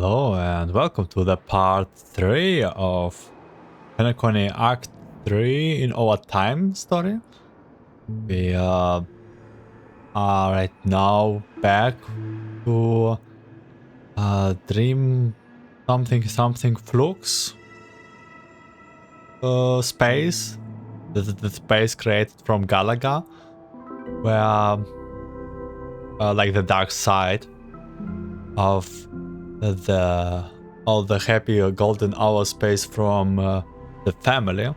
Hello and welcome to the part 3 of Penacony Act 3 in our time story. We are right now back to Dream something Flux space. The space created from Gallagher, where like the dark side of all the happy golden hour space from the family.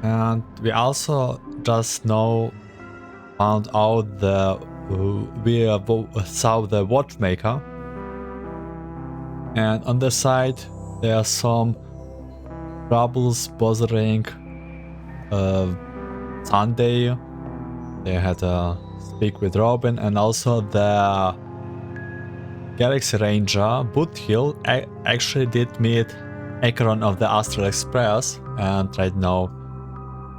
And we also just now found out we saw the Watchmaker, and on the side there are some troubles bothering Sunday. They had a speak with Robin, and also the Galaxy Ranger Boothill actually did meet Aeon of the Astral Express, and right now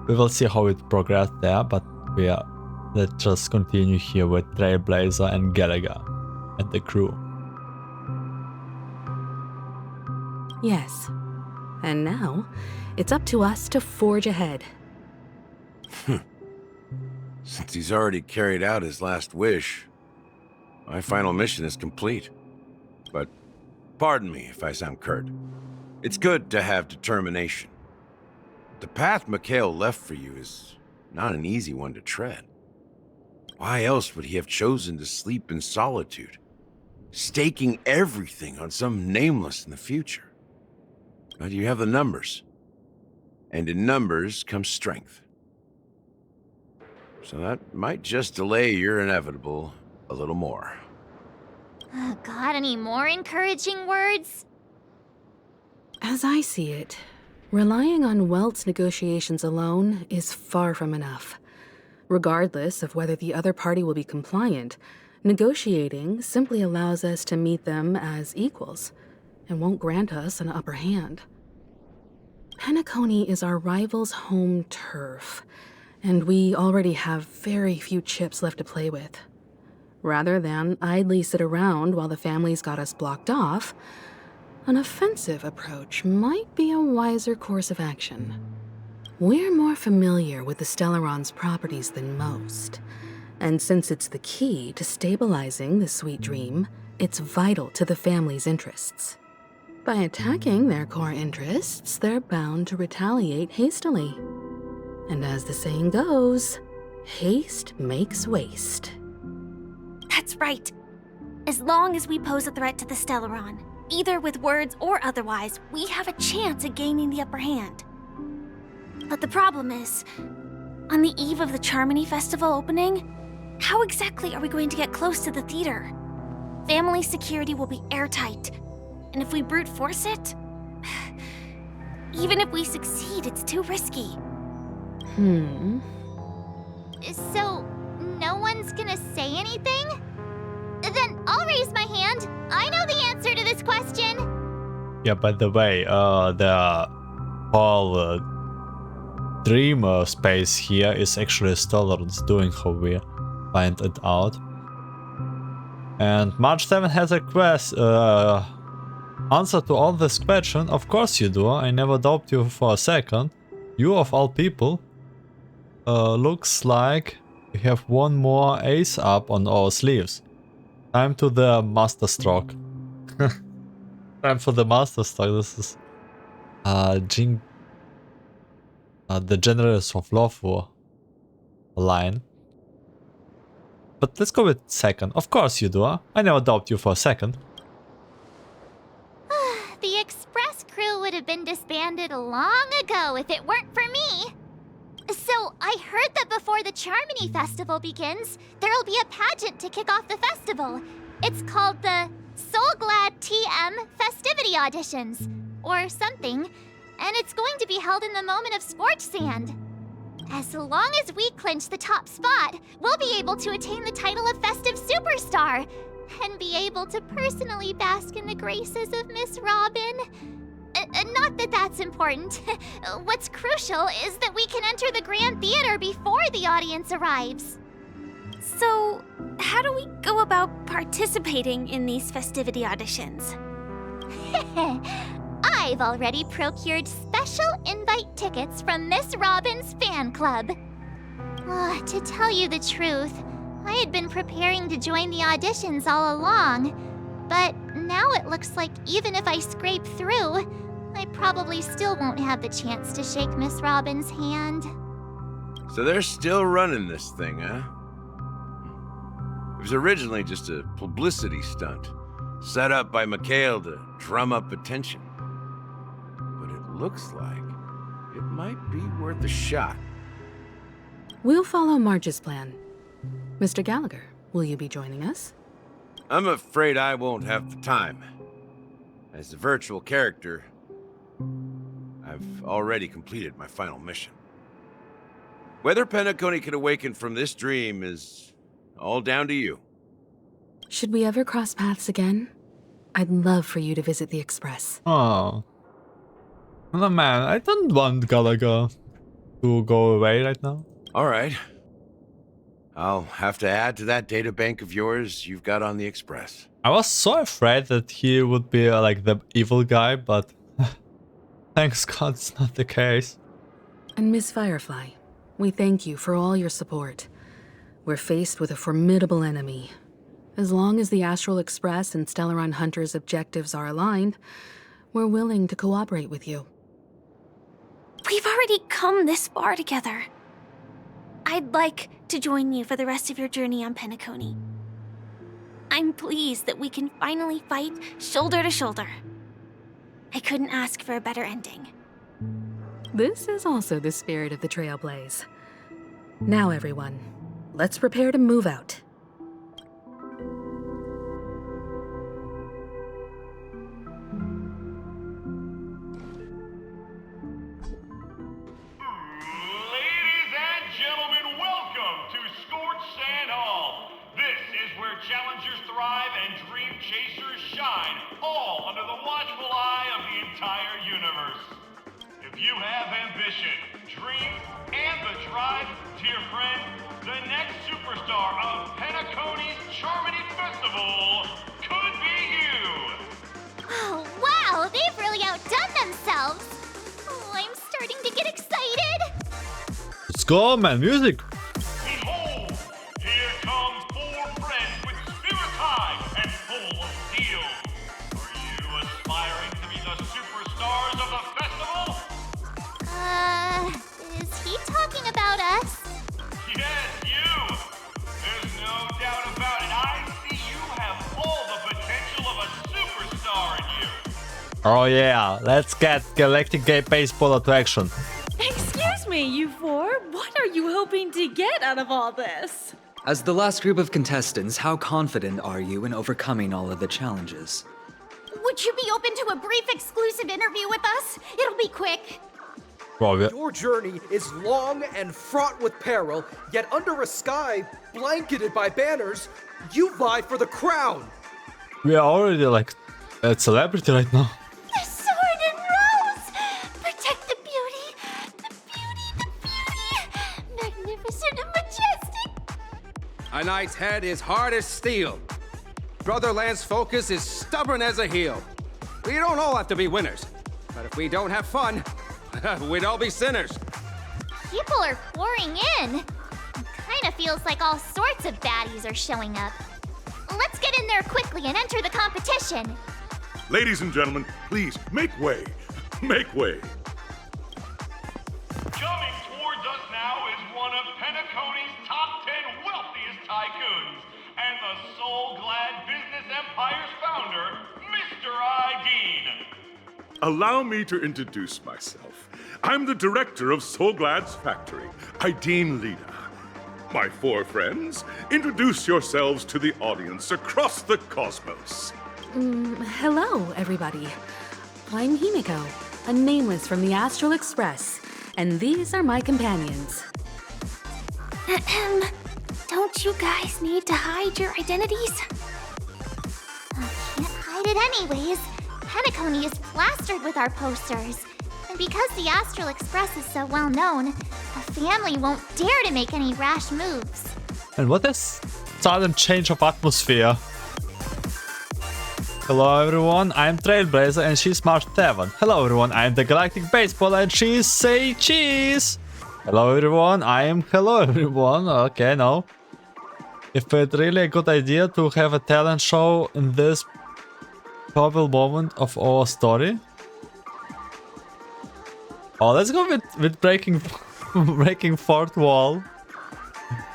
we will see how it progressed there, but let's just continue here with Trailblazer and Gallagher and the crew. Yes. And now, it's up to us to forge ahead. Since he's already carried out his last wish, my final mission is complete. But pardon me if I sound curt. It's good to have determination. The path Mikhail left for you is not an easy one to tread. Why else would he have chosen to sleep in solitude, staking everything on some nameless in the future? But you have the numbers, and in numbers comes strength. So that might just delay your inevitable a little more. Got any more encouraging words? As I see it, relying on Welt's negotiations alone is far from enough. Regardless of whether the other party will be compliant, negotiating simply allows us to meet them as equals and won't grant us an upper hand. Penacony is our rival's home turf, and we already have very few chips left to play with. Rather than idly sit around while the family's got us blocked off, an offensive approach might be a wiser course of action. We're more familiar with the Stellaron's properties than most, and since it's the key to stabilizing the sweet dream, it's vital to the family's interests. By attacking their core interests, they're bound to retaliate hastily. And as the saying goes, haste makes waste. That's right. As long as we pose a threat to the Stellaron, either with words or otherwise, we have a chance at gaining the upper hand. But the problem is, on the eve of the Charmony Festival opening, how exactly are we going to get close to the theater? Family security will be airtight, and if we brute force it, even if we succeed, it's too risky. So, no one's gonna say anything? Then I'll raise my hand. I know the answer to this question. Yeah, by the way, the whole dream space here is actually Stellaron's doing, how we find it out. And March 7 has a answer to all this question. Of course you do. I never doubt you for a second. You of all people. Looks like we have one more ace up on our sleeves. Time to the master stroke. Time for the master stroke. This is the Generous of Lawful line. But let's go with second. Of course you do. I never doubt you for a second. The express crew would have been disbanded long ago if it weren't for me. So, I heard that before the Charmony Festival begins, there'll be a pageant to kick off the festival. It's called the SoulGlad Festivity Auditions, or something, and it's going to be held in the moment of Scorch Sand. As long as we clinch the top spot, we'll be able to attain the title of Festive Superstar, and be able to personally bask in the graces of Miss Robin. Not that that's important. What's crucial is that we can enter the Grand Theater before the audience arrives. So, how do we go about participating in these festivity auditions? I've already procured special invite tickets from Miss Robin's fan club. To tell you the truth, I had been preparing to join the auditions all along, but now it looks like even if I scrape through, I probably still won't have the chance to shake Miss Robin's hand. So they're still running this thing, huh? It was originally just a publicity stunt, set up by Mikhail to drum up attention. But it looks like it might be worth a shot. We'll follow Marge's plan. Mr. Gallagher, will you be joining us? I'm afraid I won't have the time. As a virtual character, I've already completed my final mission. Whether Penacony can awaken from this dream is all down to you. Should we ever cross paths again? I'd love for you to visit the Express. Oh. No, man, I don't want Gallagher to go away right now. All right. I'll have to add to that data bank of yours you've got on the Express. I was so afraid that he would be like the evil guy, but thanks God it's not the case. And Miss Firefly, we thank you for all your support. We're faced with a formidable enemy. As long as the Astral Express and Stellaron Hunter's objectives are aligned, we're willing to cooperate with you. We've already come this far together. I'd like to join you for the rest of your journey on Penacony. I'm pleased that we can finally fight shoulder to shoulder. I couldn't ask for a better ending. This is also the spirit of the Trailblaze. Now, everyone, let's prepare to move out. Challengers thrive and dream chasers shine, all under the watchful eye of the entire universe. If you have ambition, dream, and the drive, dear friend, the next superstar of Penacony's Charmony Festival could be you! Oh, wow, they've really outdone themselves! Oh, I'm starting to get excited! Let's go, man, music! Behold, here come four friends with spirit high and full of steel. Are you aspiring to be the superstars of the festival? Is he talking about us? Yes, you! There's no doubt about it. I see you have all the potential of a superstar in you. Oh yeah, let's get Galactic Gay Baseball into action. Excuse me, you four. What are you hoping to get out of all this? As the last group of contestants, how confident are you in overcoming all of the challenges? Would you be open to a brief exclusive interview with us? It'll be quick. Your journey is long and fraught with peril, yet under a sky blanketed by banners, you vie for the crown. We are already like a celebrity right now. The sword and rose! Protect the beauty! The beauty! Magnificent and majestic! A knight's head is hard as steel. Brotherland's focus is stubborn as a heel. We don't all have to be winners, but if we don't have fun, we'd all be sinners. People are pouring in. It kinda feels like all sorts of baddies are showing up. Let's get in there quickly and enter the competition. Ladies and gentlemen, please make way. Make way. Coming towards us now is one of Penacony's top 10 wealthiest tycoons and the SoulGlad Business Empire's founder, Mr. Aeon. Allow me to introduce myself. I'm the director of SoulGlad's factory, Aeon Lida. My four friends, introduce yourselves to the audience across the cosmos. Hello, everybody. I'm Himiko, a nameless from the Astral Express, and these are my companions. Don't you guys need to hide your identities? Can't hide it anyways. Penacony is plastered with our posters. And because the Astral Express is so well known, the family won't dare to make any rash moves. And what is sudden change of atmosphere. Hello everyone, I'm Trailblazer and she's March 7. Hello everyone, I'm the Galactic Baseball and she's Say Cheese. Hello everyone, hello everyone. Okay, no. If it's really a good idea to have a talent show in this pivotal moment of our story. Oh, let's go with breaking breaking fourth wall.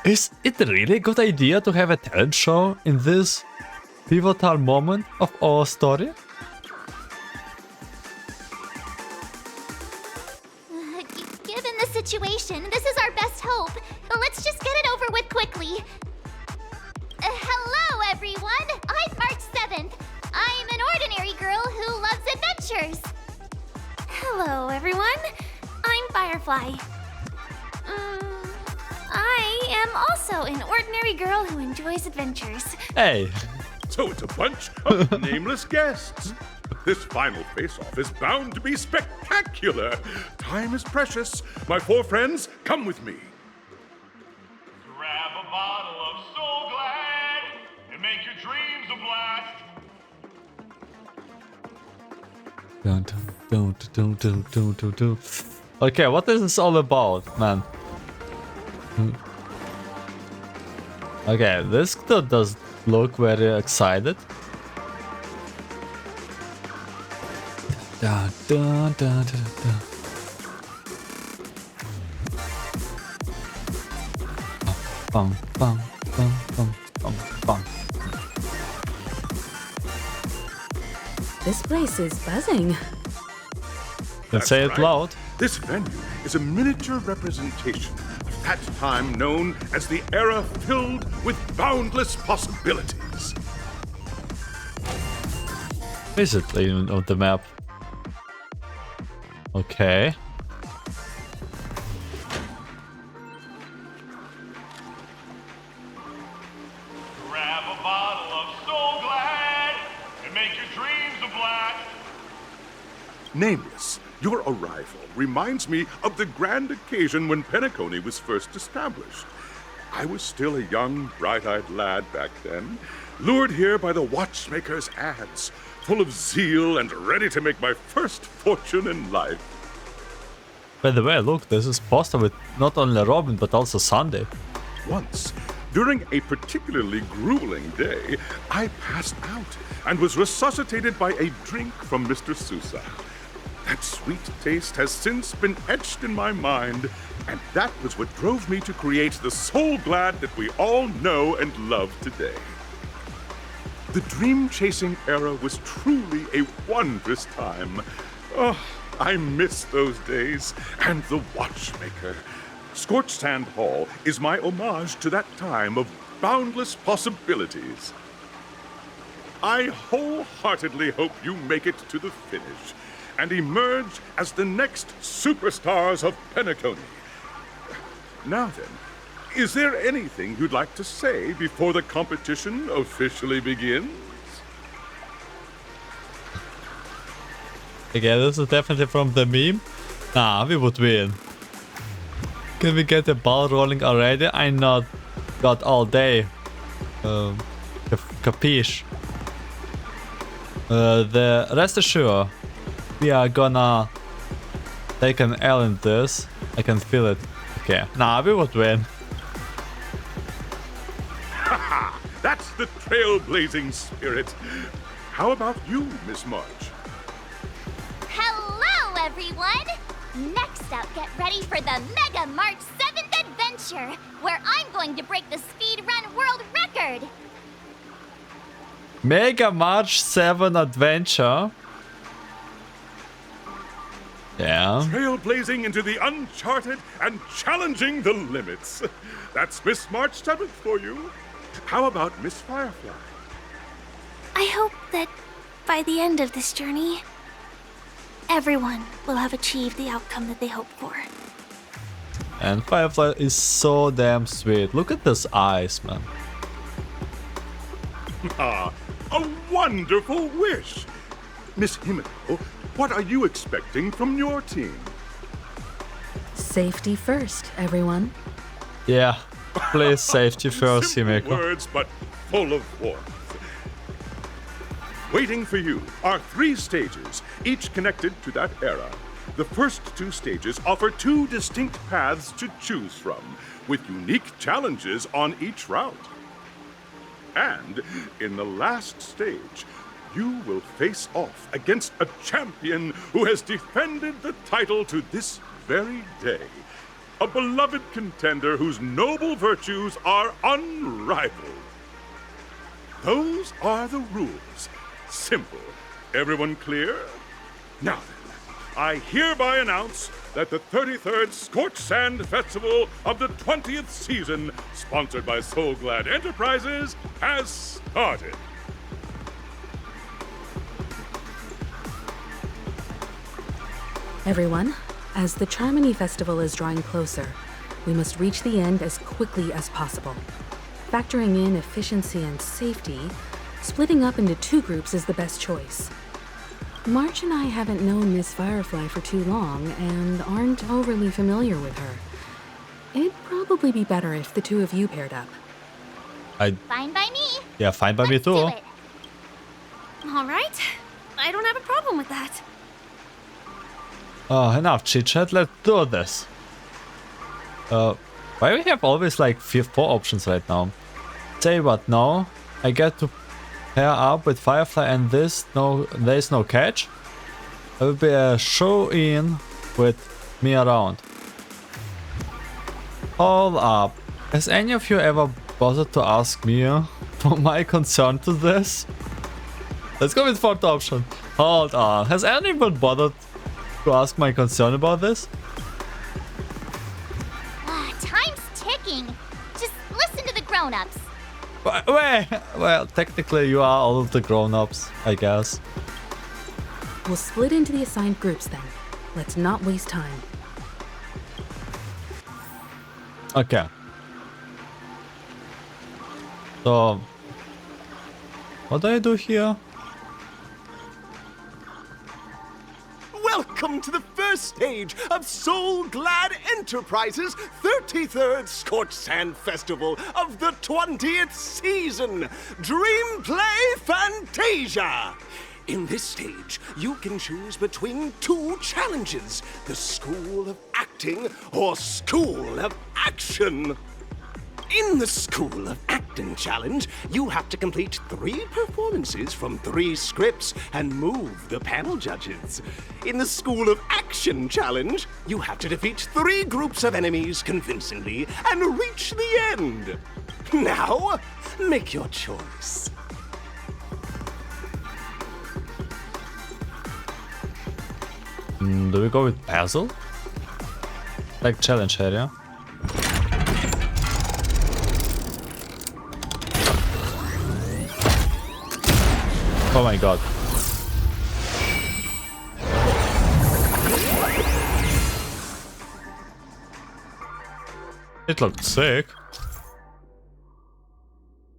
Is it really a good idea to have a talent show in this pivotal moment of our story? Given the situation, this is our best hope. Let's just get it over with quickly. Hello, everyone. I'm March 7th. I'm an ordinary girl who loves adventures. Hello, everyone. I'm Firefly. I am also an ordinary girl who enjoys adventures. Hey. So it's a bunch of nameless guests. This final face-off is bound to be spectacular. Time is precious. My 4 friends, come with me. Grab a bottle of SoulGlad and make your dreams a blast. Okay, what is this all about, man? Okay, this dude does look very excited. Da, da, da, da, da. Bum, bum, bum, bum, bum, bum. This place is buzzing. Let's say it right. loud. This venue is a miniature representation of that time known as the era filled with boundless possibilities. Is it even on the map? Okay. Grab a bottle of SoulGlad and make your dreams a blast. Nameless, your arrival reminds me of the grand occasion when Penacony was first established. I was still a young, bright-eyed lad back then, lured here by the Watchmaker's ads, full of zeal and ready to make my first fortune in life. By the way, look, this is poster with not only Robin but also Sunday. Once, during a particularly grueling day, I passed out and was resuscitated by a drink from Mr. Sousa. That sweet taste has since been etched in my mind, and that was what drove me to create the SoulGlad that we all know and love today. The dream-chasing era was truly a wondrous time. Oh, I miss those days, and the Watchmaker. Scorched Sand Hall is my homage to that time of boundless possibilities. I wholeheartedly hope you make it to the finish and emerge as the next superstars of Penacony. Now then, is there anything you'd like to say before the competition officially begins? Okay, this is definitely from the meme. Nah, we would win. Can we get the ball rolling already? I not got all day. Capiche. The rest assured, we are gonna take an L in this. I can feel it. Okay, nah, we would win. Haha, that's the trailblazing spirit. How about you, Miss March? Hello, everyone! Next up, get ready for the Mega March 7th adventure, where I'm going to break the speedrun world record! Mega March 7 adventure. Yeah. Trailblazing into the uncharted and challenging the limits. That's Miss March 7th for you. How about Miss Firefly? I hope that by the end of this journey, everyone will have achieved the outcome that they hoped for. And Firefly is so damn sweet. Look at those eyes, man. Ah, a wonderful wish. Miss Himiko, what are you expecting from your team? Safety first, everyone. Yeah, Please, safety first, Simple Seamaker. words, but full of warmth. Waiting for you are 3 stages, each connected to that era. The first 2 stages offer 2 distinct paths to choose from, with unique challenges on each route. And in the last stage, you will face off against a champion who has defended the title to this very day. A beloved contender whose noble virtues are unrivaled. Those are the rules. Simple. Everyone clear? Now then, I hereby announce that the 33rd Scorched Sand Festival of the 20th season, sponsored by SoulGlad Enterprises, has started. Everyone, as the Charmony Festival is drawing closer, we must reach the end as quickly as possible. Factoring in efficiency and safety, splitting up into 2 groups is the best choice. March and I haven't known Miss Firefly for too long and aren't overly familiar with her. It'd probably be better if the 2 of you paired up. Fine by me. Yeah, fine by me Let's too. do it. All right. I don't have a problem with that. Oh, enough chit-chat, let's do this. Why we have always like 4 options right now? Tell you what, now I get to pair up with Firefly and there's no catch. There will be a show-in with me around. Hold up. Has any of you ever bothered to ask me for my concern to this? Let's go with 4th option. Hold on. Has anyone bothered to ask my concern about this? Time's ticking. Just listen to the grown-ups. Wait, well, technically you are all of the grown-ups, I guess. We'll split into the assigned groups then. Let's not waste time. Okay. So, what do I do here? Welcome to the first stage of SoulGlad Enterprises' 33rd Scorched Sand Festival of the 20th season, Dream Play Fantasia. In this stage, you can choose between 2 challenges, the School of Acting or School of Action. In the School of Acting challenge, you have to complete 3 performances from 3 scripts and move the panel judges. In the School of Action challenge, you have to defeat 3 groups of enemies convincingly and reach the end. Now, make your choice. Do we go with puzzle? Like challenge area? Oh my god. It looked sick.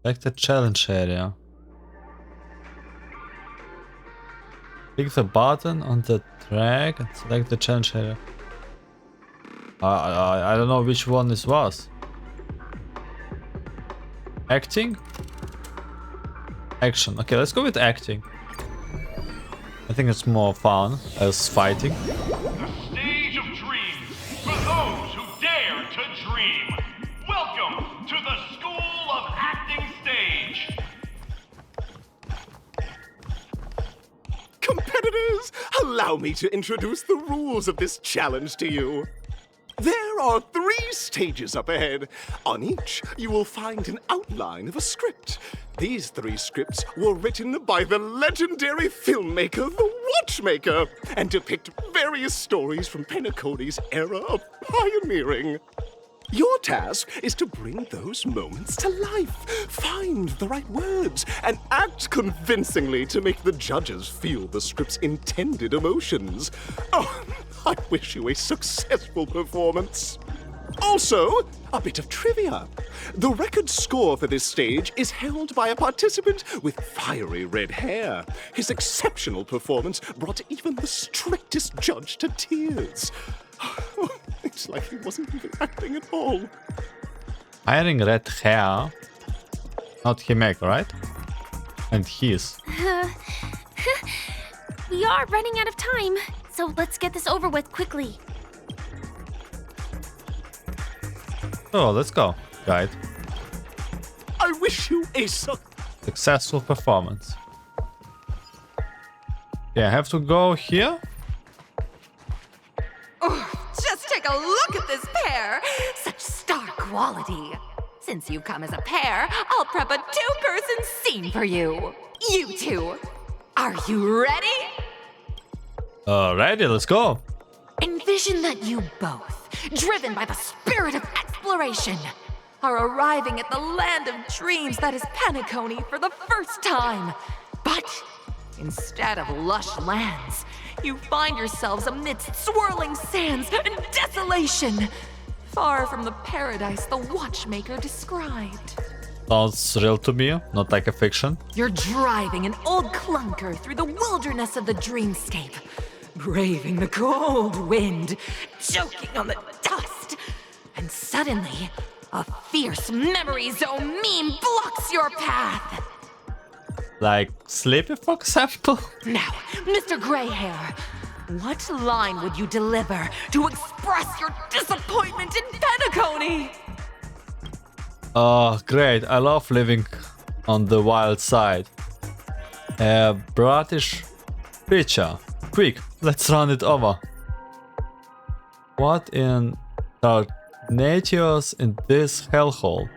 Like the challenge area. Click the button on the track and select the challenge area. I don't know which one this was. Acting? Action. Okay, let's go with acting. I think it's more fun as fighting. The stage of dreams for those who dare to dream. Welcome to the School of Acting stage. Competitors, allow me to introduce the rules of this challenge to you. There are 3 stages up ahead. On each, you will find an outline of a script. These 3 scripts were written by the legendary filmmaker, the Watchmaker, and depict various stories from Penacony's era of pioneering. Your task is to bring those moments to life, find the right words, and act convincingly to make the judges feel the script's intended emotions. Oh, I wish you a successful performance. Also, a bit of trivia. The record score for this stage is held by a participant with fiery red hair. His exceptional performance brought even the strictest judge to tears. It's like he wasn't even acting at all. Hiring red hair. Not Himeka, right? And his. We are running out of time, so let's get this over with quickly. Oh, let's go, guide. I wish you a Successful performance. Yeah, I have to go here. Just take a look at this pair! Such star quality! Since you've come as a pair, I'll prep a two-person scene for you. You two, are you ready? Ready, let's go. Envision that you both, driven by the spirit of exploration, are arriving at the land of dreams that is Penacony for the first time. But instead of lush lands, you find yourselves amidst swirling sands and desolation, far from the paradise the Watchmaker described. Sounds real to me, not like a fiction. You're driving an old clunker through the wilderness of the dreamscape, braving the cold wind, choking on the dust, and suddenly, a fierce memory zone meme blocks your path. Like Sleepy, for example? Now, Mr. Greyhair, what line would you deliver to express your disappointment in Penacony? Oh, great. I love living on the wild side. A bratish picture. Quick, let's run it over. What in the nature's in this hellhole?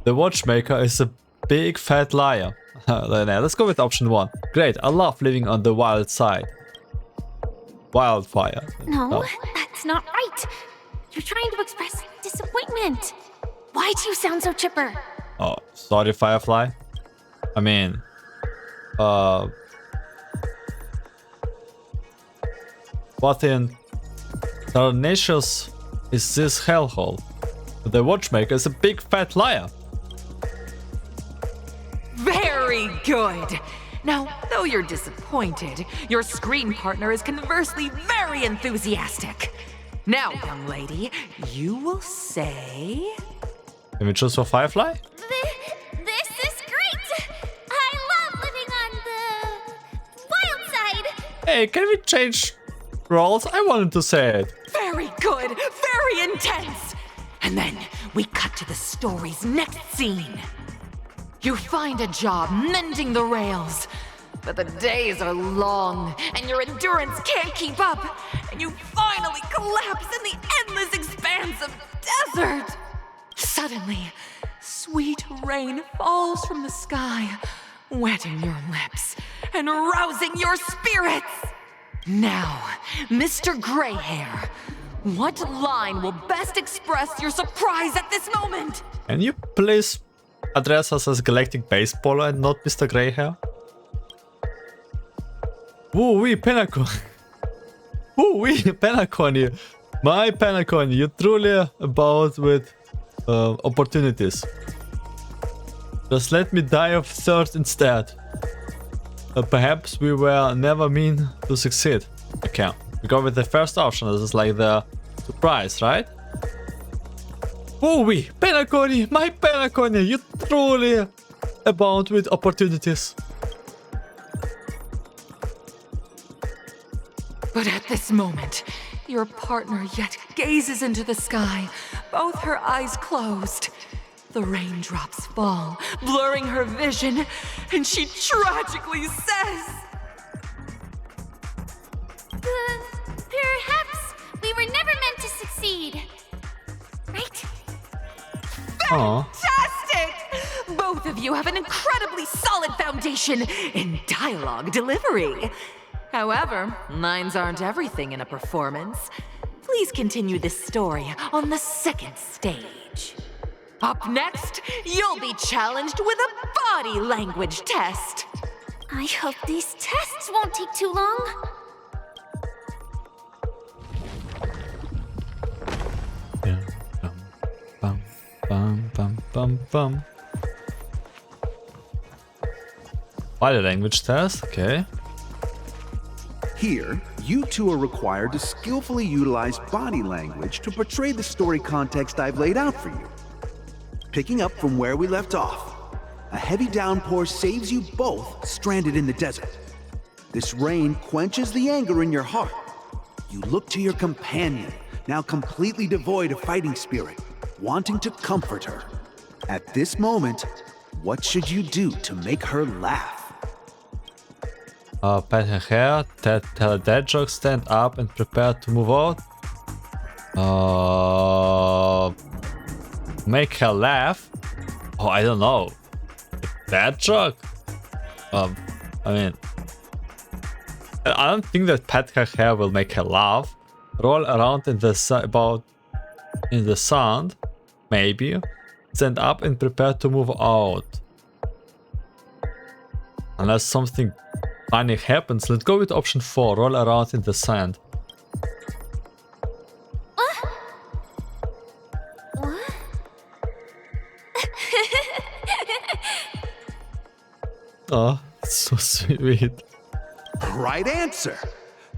The Watchmaker is a big fat liar. Let's go with option 1. Great, I love living on the wild side. Wildfire. No, that's not right. You're trying to express disappointment. Why do you sound so chipper? Oh, sorry, Firefly. I mean, what in Tarnatius is this hellhole? The Watchmaker is a big fat liar. Very good. Now, though you're disappointed, your screen partner is conversely very enthusiastic. Now, young lady, you will say... Can we choose for Firefly? This is great! I love living on the wild side! Hey, can we change roles? I wanted to say it. Very good, very intense. And then we cut to the story's next scene. You find a job mending the rails, but the days are long and your endurance can't keep up, and you finally collapse in the endless expanse of desert. Suddenly, sweet rain falls from the sky, wetting your lips and rousing your spirits. Now, Mr. Greyhair, what line will best express your surprise at this moment? Can you please address us as Galactic Baseballer and not Mr. Greyhair? Woo-wee, Penacony. Woo-wee, Penacony. My Penacony, you truly about with opportunities. Just let me die of thirst instead. Perhaps we were never mean to succeed. Okay, we go with the first option. This is like the surprise, right? Woo-wee, Penacony, my Penacony, you truly abound with opportunities. But at this moment, your partner yet gazes into the sky, both her eyes closed. The raindrops fall, blurring her vision, and she tragically says... Perhaps we were never meant to succeed. Right? Fantastic! Both of you have an incredibly solid foundation in dialogue delivery. However, lines aren't everything in a performance. Please continue this story on the second stage. Up next, you'll be challenged with a body language test. I hope these tests won't take too long. Body language test, okay. Here, you two are required to skillfully utilize body language to portray the story context I've laid out for you. Picking up from where we left off, a heavy downpour saves you both stranded in the desert. This rain quenches the anger in your heart. You look to your companion, now completely devoid of fighting spirit, wanting to comfort her. At this moment, what should you do to make her laugh? Pat her hair, tell a dad joke, stand up and prepare to move out. Make her laugh? Oh, I don't know. Dad joke? I mean, I don't think that pat her hair will make her laugh. Roll around in the sand, maybe. Stand up and prepare to move out. Unless something funny happens, let's go with option 4. Roll around in the sand. Oh, so sweet. Right answer.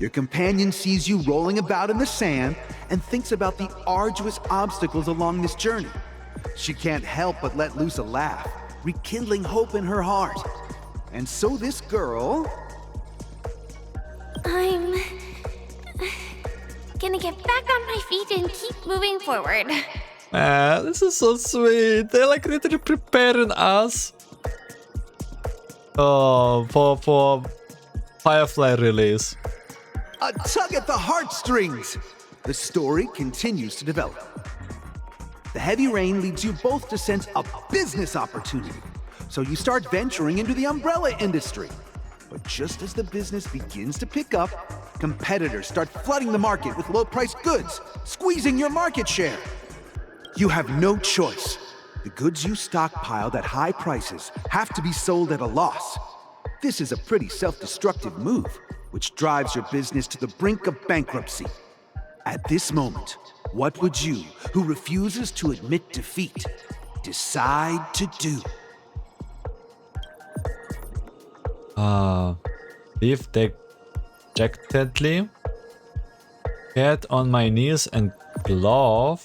Your companion sees you rolling about in the sand and thinks about the arduous obstacles along this journey. She can't help but let loose a laugh, rekindling hope in her heart. And so this girl... I'm gonna get back on my feet and keep moving forward. This is so sweet. They're like literally preparing us for Firefly release. A tug at the heartstrings. The story continues to develop. The heavy rain leads you both to sense a business opportunity. So you start venturing into the umbrella industry. But just as the business begins to pick up, competitors start flooding the market with low-priced goods, squeezing your market share. You have no choice. The goods you stockpiled at high prices have to be sold at a loss. This is a pretty self-destructive move, which drives your business to the brink of bankruptcy. At this moment, what would you, who refuses to admit defeat, decide to do? Leave dejectedly, get on my knees and grovel,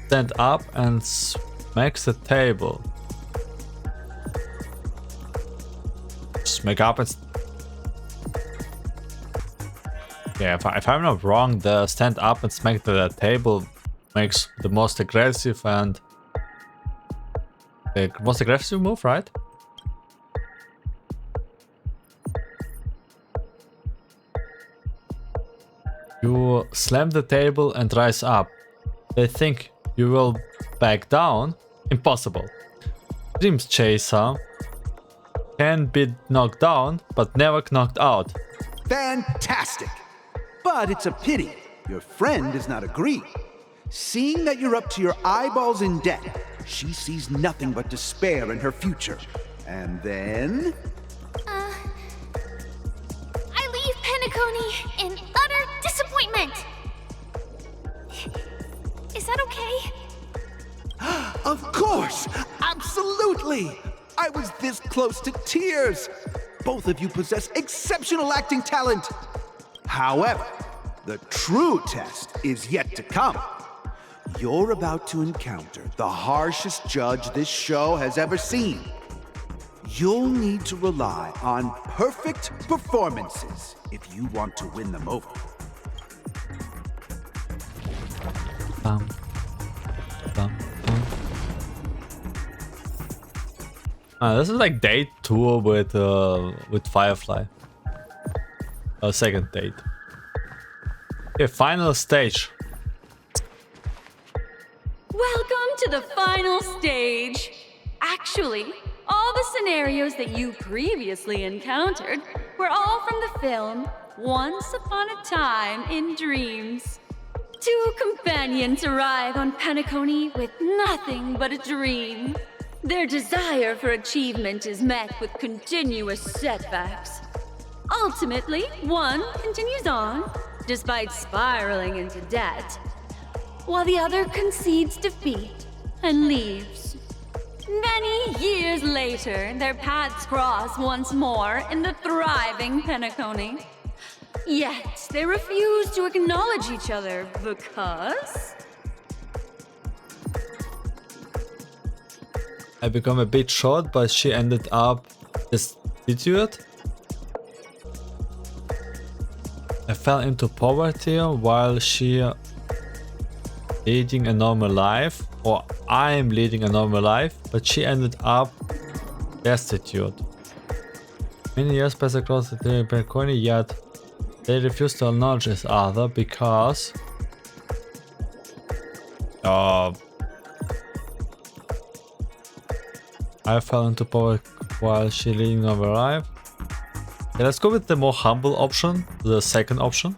stand up and smack the table. Smack up and... Yeah, if I'm not wrong, the stand up and smack the table makes the most aggressive and... the most aggressive move, right? You slam the table and rise up. They think you will back down. Impossible. Dream Chaser can be knocked down, but never knocked out. Fantastic! But it's a pity your friend does not agree. Seeing that you're up to your eyeballs in debt, she sees nothing but despair in her future. And then... I leave Penacony in utter disappointment. Is that okay? Of course! Absolutely! I was this close to tears. Both of you possess exceptional acting talent. However, the true test is yet to come. You're about to encounter the harshest judge this show has ever seen. You'll need to rely on perfect performances if you want to win them over. This is like date 2 with Firefly. Second date. Okay, final stage. Welcome to the final stage. Actually, all the scenarios that you previously encountered were all from the film Once Upon a Time in Dreams. 2 companions arrive on Penacony with nothing but a dream. Their desire for achievement is met with continuous setbacks. Ultimately, one continues on, despite spiraling into debt, while the other concedes defeat and leaves. Many years later, their paths cross once more in the thriving Penacony. Yet, they refuse to acknowledge each other because... I become a bit short, but she ended up destitute. I fell into poverty while she leading a normal life, or I am leading a normal life, but she ended up destitute. Many years pass across the Penacony, yet they refuse to acknowledge each other because I fell into poverty while she leading over life. Okay, let's go with the more humble option, the second option.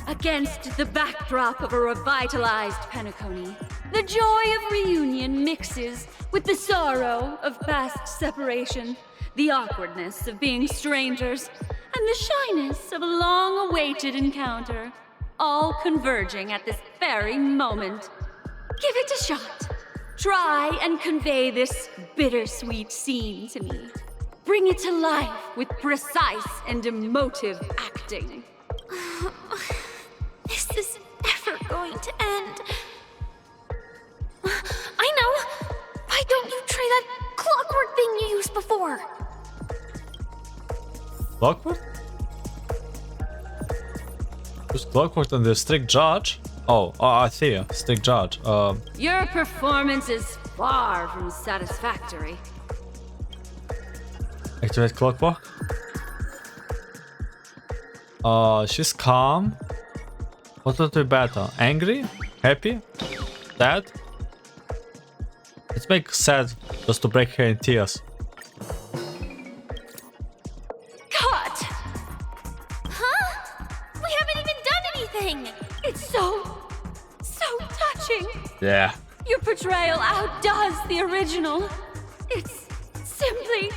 Against the backdrop of a revitalized Penacony, the joy of reunion mixes with the sorrow of past separation, the awkwardness of being strangers, and the shyness of a long-awaited encounter, all converging at this very moment. Give it a shot. Try and convey this bittersweet scene to me. Bring it to life with precise and emotive acting. Is this ever going to end? I know! Why don't you try that clockwork thing you used before? Clockwork? Just clockwork and the strict judge? I see. Strict judge. Your performance is far from satisfactory. Activate clockwork. She's calm. What would be better? Angry? Happy? Sad? Let's make sad just to break her in tears. Cut! Huh? We haven't even done anything! It's so touching. Yeah. Your portrayal outdoes the original. It's simply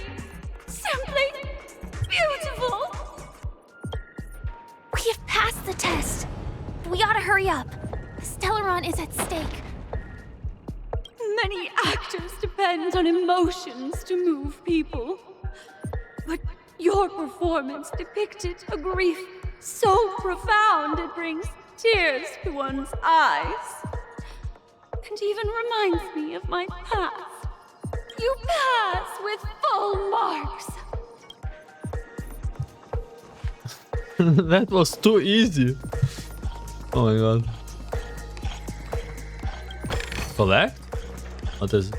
beautiful. We have passed the test. We ought to hurry up. Stellaron is at stake. Many actors depend on emotions to move people. But your performance depicted a grief so profound it brings tears to one's eyes. And even reminds me of my past. You pass with full marks. That was too easy. Oh my god. Collect? What is it?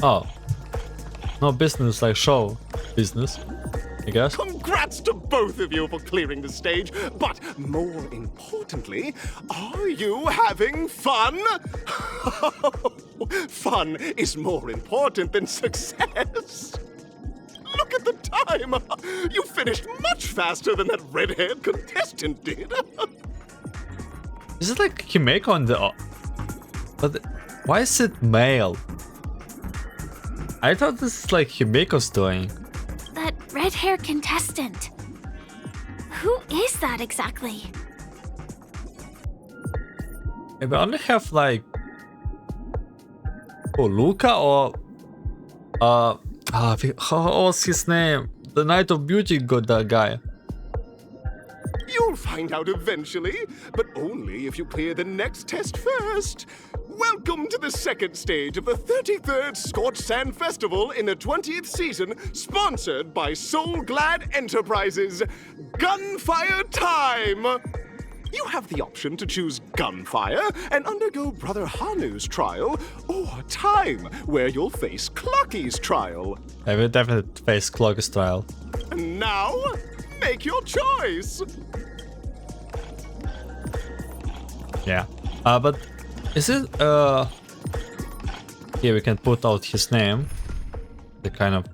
Oh. No business like show business, I guess. Congrats to both of you for clearing the stage, but more importantly, are you having fun? Fun is more important than success. Look at the time! You finished much faster than that red-haired contestant did. Is it like Himeko on the... But why is it male? I thought this is like Himeko's doing. That red-haired contestant. Who is that exactly? Maybe I only have like... Oh, Luca or... What was his name? The Night of Beauty got that guy. You'll find out eventually, but only if you clear the next test first. Welcome to the second stage of the 33rd Scorched Sand Festival in the 20th season, sponsored by SoulGlad Enterprises. Gunfire time! You have the option to choose gunfire and undergo Brother Hanu's trial, or time, where you'll face Clockies' trial. I will definitely face Clockies' trial. And now, make your choice! Yeah. But is it here we can put out his name. The kind of...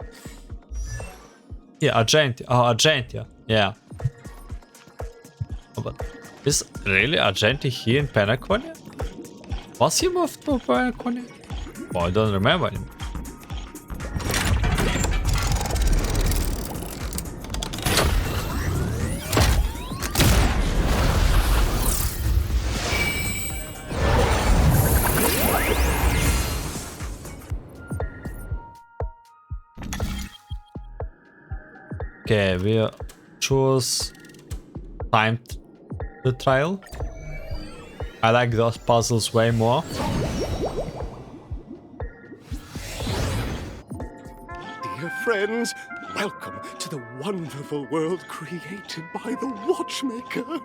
Yeah, Argentia. Oh, Argentia. Yeah. Oh, but is really Argentia here in Penacony? Was he moved to Penacony? Oh, I don't remember him. Okay, we choose time the trial. I like those puzzles way more. Dear friends, welcome to the wonderful world created by the Watchmaker.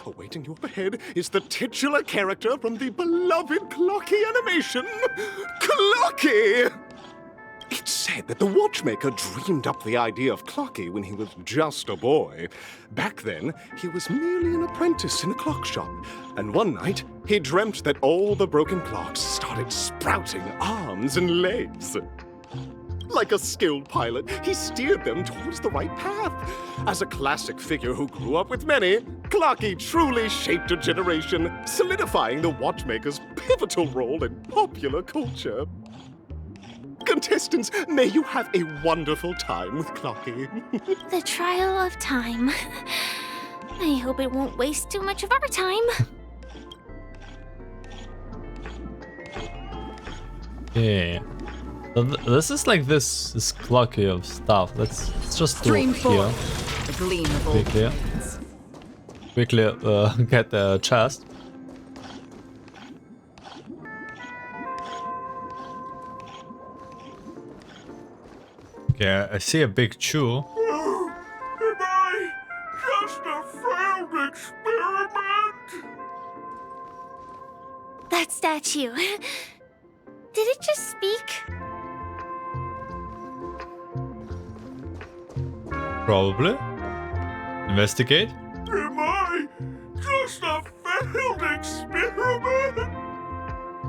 Awaiting you up ahead is the titular character from the beloved Clockie animation, Clockie! It's said that the Watchmaker dreamed up the idea of Clockie when he was just a boy. Back then, he was merely an apprentice in a clock shop, and one night, he dreamt that all the broken clocks started sprouting arms and legs. Like a skilled pilot, he steered them towards the right path. As a classic figure who grew up with many, Clockie truly shaped a generation, solidifying the Watchmaker's pivotal role in popular culture. Contestants, may you have a wonderful time with Clockie. The trial of time. I hope it won't waste too much of our time. Yeah. So this is like this Clockie of stuff. Let's just do Stream it here. a gleam of old Quickly get the chest. Okay, I see a big chew. Am I just a failed experiment? That statue. Did it just speak? Probably. Investigate. Am I just a failed experiment?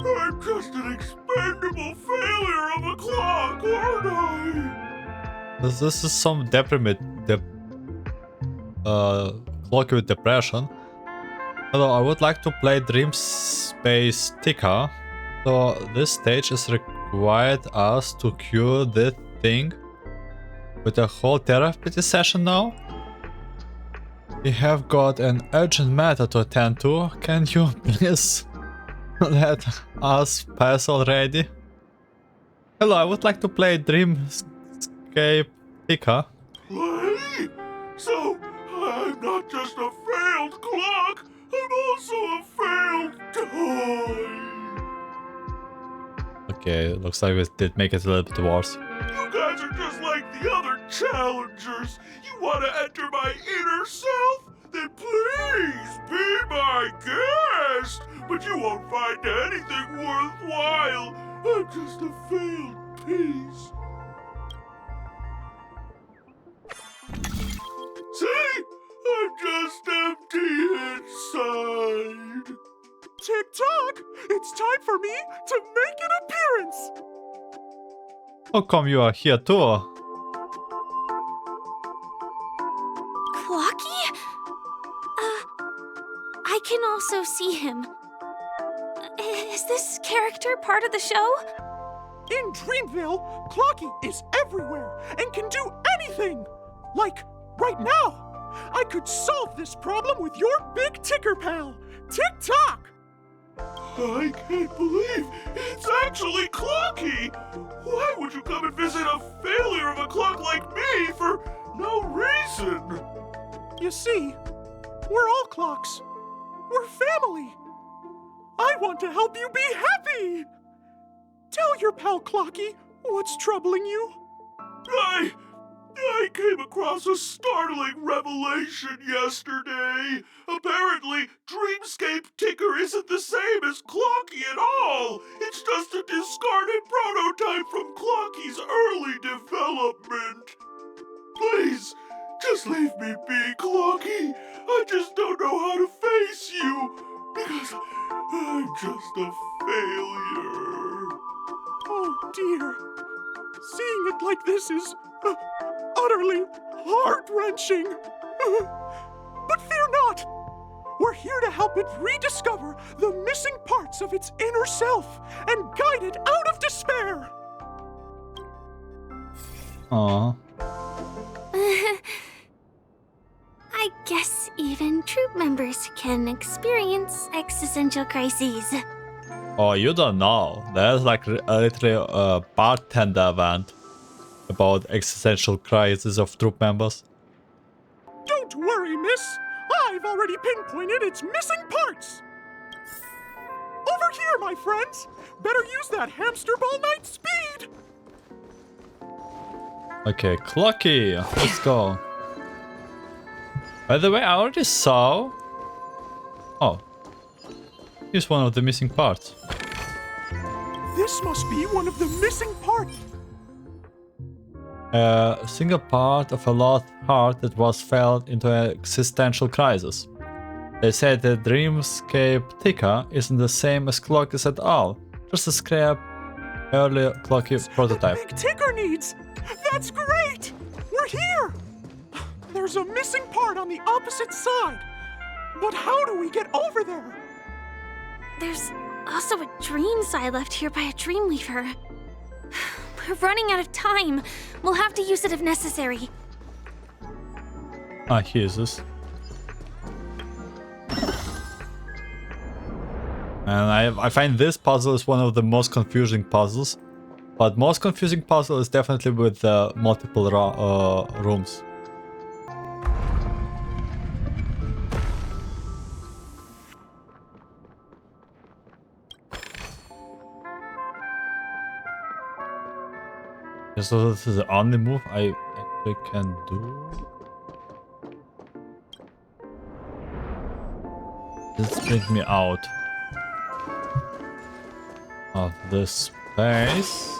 I'm just an expendable failure of a clock, aren't I? This is some Clockie with depression. Hello, I would like to play Dream Space Ticker. So this stage is required us to cure this thing with a whole therapy session now. We have got an urgent matter to attend to. Can you please let us pass already? Hello, I would like to play Dreamscape Ticker. Play? So, I'm not just a failed clock, I'm also a failed toy. Okay, looks like we did make it a little bit worse. You guys are just like the other challengers. You want to enter my inner self? Then please be my guest. But you won't find anything worthwhile. I'm just a failed piece. See? I'm just empty inside. Tick-tock! It's time for me to make an appearance! How come you are here too? Clockie? I can also see him. Is this character part of the show? In Dreamville, Clockie is everywhere and can do anything! Like, right now! I could solve this problem with your big ticker pal, Tick-tock! I can't believe it's actually Clockie! Why would you come and visit a failure of a clock like me for no reason? You see, we're all clocks. We're family. I want to help you be happy! Tell your pal Clockie what's troubling you. I came across a startling revelation yesterday. Apparently, Dreamscape Ticker isn't the same as Clockie at all. It's just a discarded prototype from Clockie's early development. Please, just leave me be, Clockie. I just don't know how to face you, because I'm just a failure. Oh dear. Seeing it like this is utterly heart-wrenching. But fear not. We're here to help it rediscover the missing parts of its inner self and guide it out of despair. Aww. I guess even troop members can experience existential crises. Oh, you don't know. There's like literally a bartender event about existential crisis of troop members. Don't worry, miss. I've already pinpointed its missing parts. Over here, my friends! Better use that hamster ball knight speed! Okay, Clocky, let's go. By the way, I already saw... Oh. Here's one of the missing parts. This must be one of the missing parts. A single part of a lost heart that was fell into an existential crisis. They say that Dreamscape Tika isn't the same as Clockies at all. Just a scrap early Clockies prototype. Big Tinker needs! That's great! We're here! There's a missing part on the opposite side. But how do we get over there? There's also a dream side left here by a Dreamweaver. We're running out of time. We'll have to use it if necessary. Ah, here's this. And I find this puzzle is one of the most confusing puzzles. But most confusing puzzle is definitely with multiple rooms. So this is the only move I actually can do. This brings me out of this space.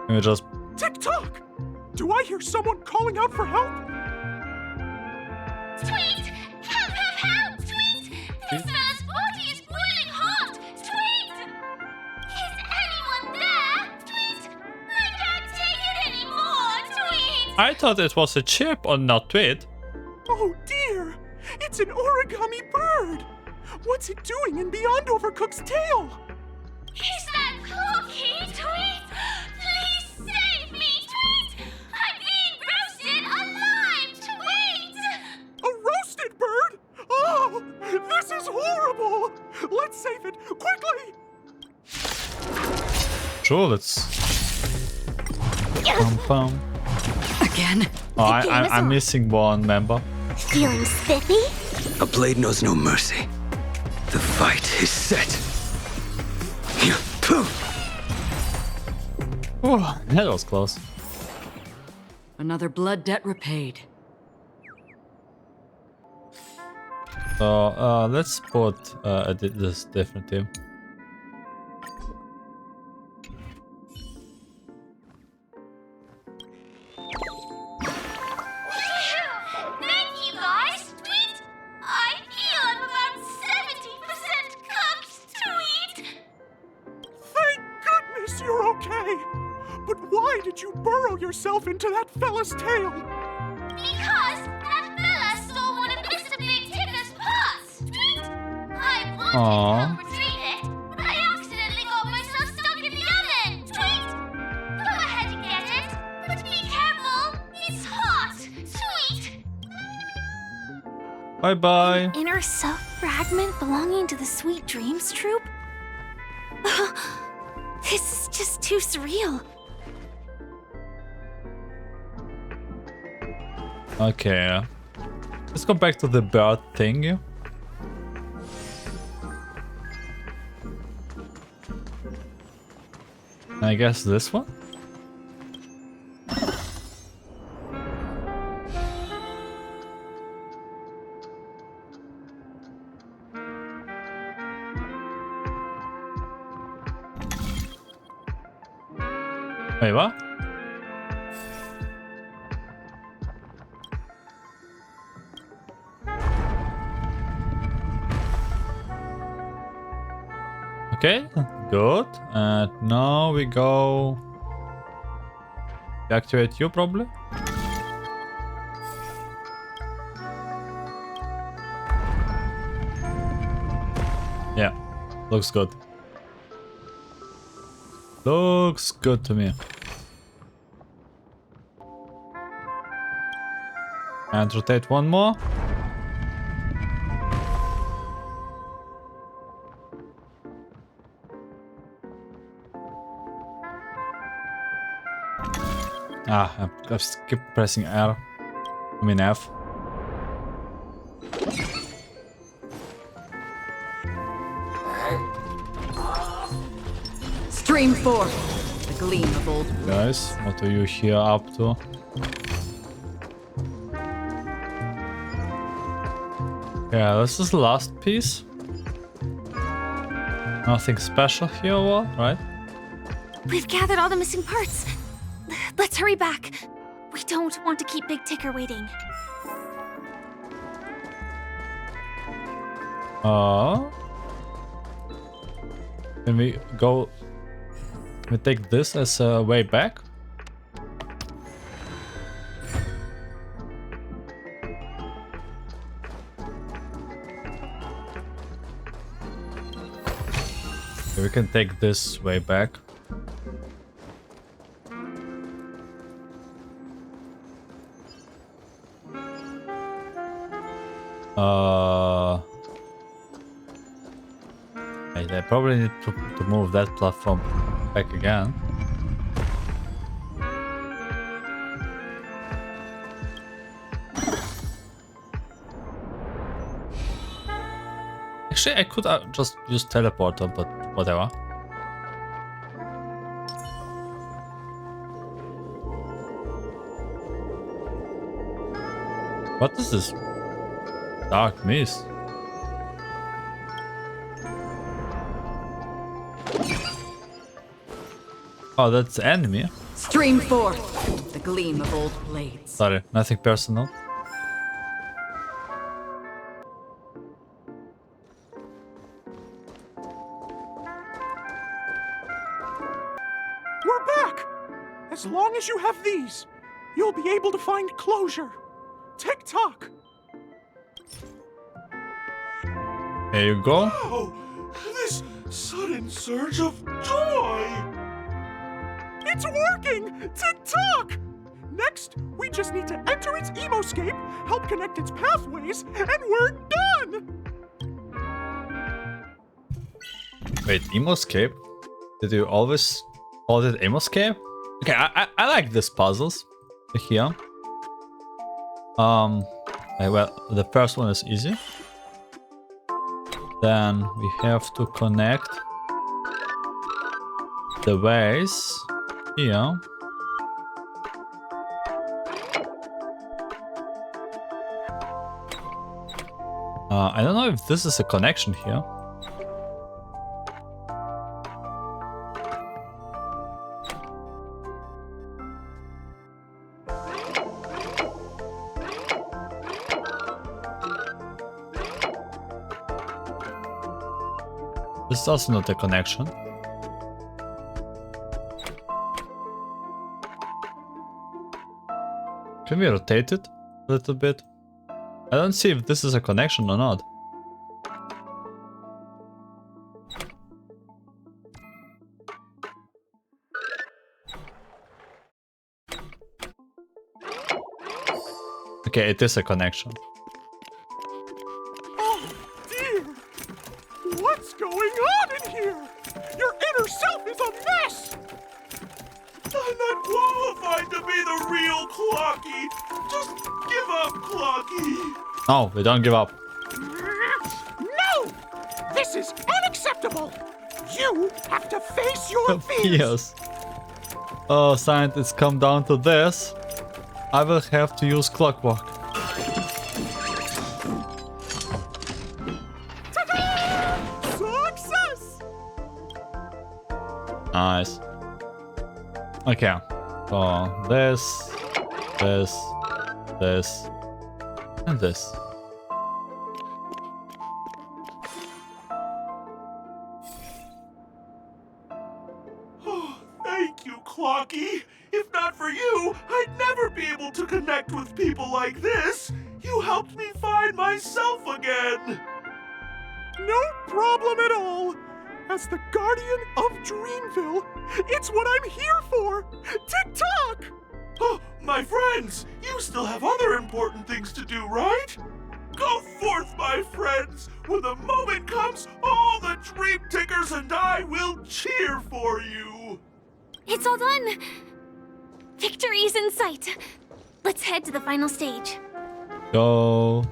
Let me just... Tick-tock! Do I hear someone calling out for help? Tweet! Help, help, help! Tweet! This man's body is boiling hot! Tweet! Is anyone there? Tweet! I can't take it anymore! Tweet! I thought it was a chip or not tweet. Oh dear! It's an origami bird! What's it doing in beyond Overcook's tail? Is that Clockie? Tweet! Please save me! Tweet! I'm being roasted alive! Tweet! A roasted bird? Oh! This is horrible! Let's save it! Quickly! Sure, let's... Pum. Again? Oh, I'm missing one member. Feeling spiffy? A blade knows no mercy. The fight is set. Oh, that was close. Another blood debt repaid. So let's put this different team. Thank you guys! Tweet! I feel I'm about 70% cooked! Tweet! Thank goodness you're okay! But why did you burrow yourself into that fella's tail? Because that fella stole one of Mr. Big Ticker's pots! Tweet! I wanted Aww. to retrieve it, but I accidentally got myself stuck in the oven! Tweet! Go ahead and get it, but be careful! It's hot! Tweet! Bye bye. Inner self fragment belonging to the Sweet Dreams troupe? This is just too surreal. Okay. Let's go back to the bird thing. I guess this one? Wait, what? Okay, good. And now we go... Activate you, probably? Yeah, looks good. Looks good to me. And rotate one more. Ah, I've skipped pressing R. I mean F. Stream forth the gleam of old. Guys, what are you here up to? Yeah, this is the last piece. Nothing special here, right? We've gathered all the missing parts. Let's hurry back. We don't want to keep Big Ticker waiting. Can we go... Can we take this as a way back? Okay, we can take this way back. I probably need to move that platform back again. Actually, I could just use teleporter, but whatever. What is this? Dark mist. Oh, that's the enemy. Stream forth the gleam of old blades. Sorry, nothing personal. We're back! As long as you have these, you'll be able to find closure. Tick-tock! There you go. Wow! This sudden surge of joy! It's working! Tick-tock! Next, we just need to enter its emoscape, help connect its pathways, and we're done! Wait, emoscape? Did you always call it emoscape? Okay, I like these puzzles here. Well, the first one is easy. Then we have to connect the ways here. I don't know if this is a connection here. This is also not a connection. Can we rotate it a little bit? I don't see if this is a connection or not. Okay, it is a connection. Oh, dear! What's going on in here? Your inner self is a mess! I'm not qualified to be the real Clocky. Just give up, Clocky. No, we don't give up. No! This is unacceptable! You have to face your fears! Yes. Oh, scientists, come down to this. I will have to use clockwork. Success! Nice. Okay. So this, and this. Oh, thank you, Clocky. If not for you, I'd never be able to connect with people like this. You helped me find myself again. No problem at all. As the guardian of Dreamville, it's what I'm here for. Tick-tock! Oh, my friends, you still have other important things to do, right? Go forth, my friends. When the moment comes, all the Dream Tickers and I will cheer for you. It's all done. Victory's in sight. Let's head to the final stage. Go.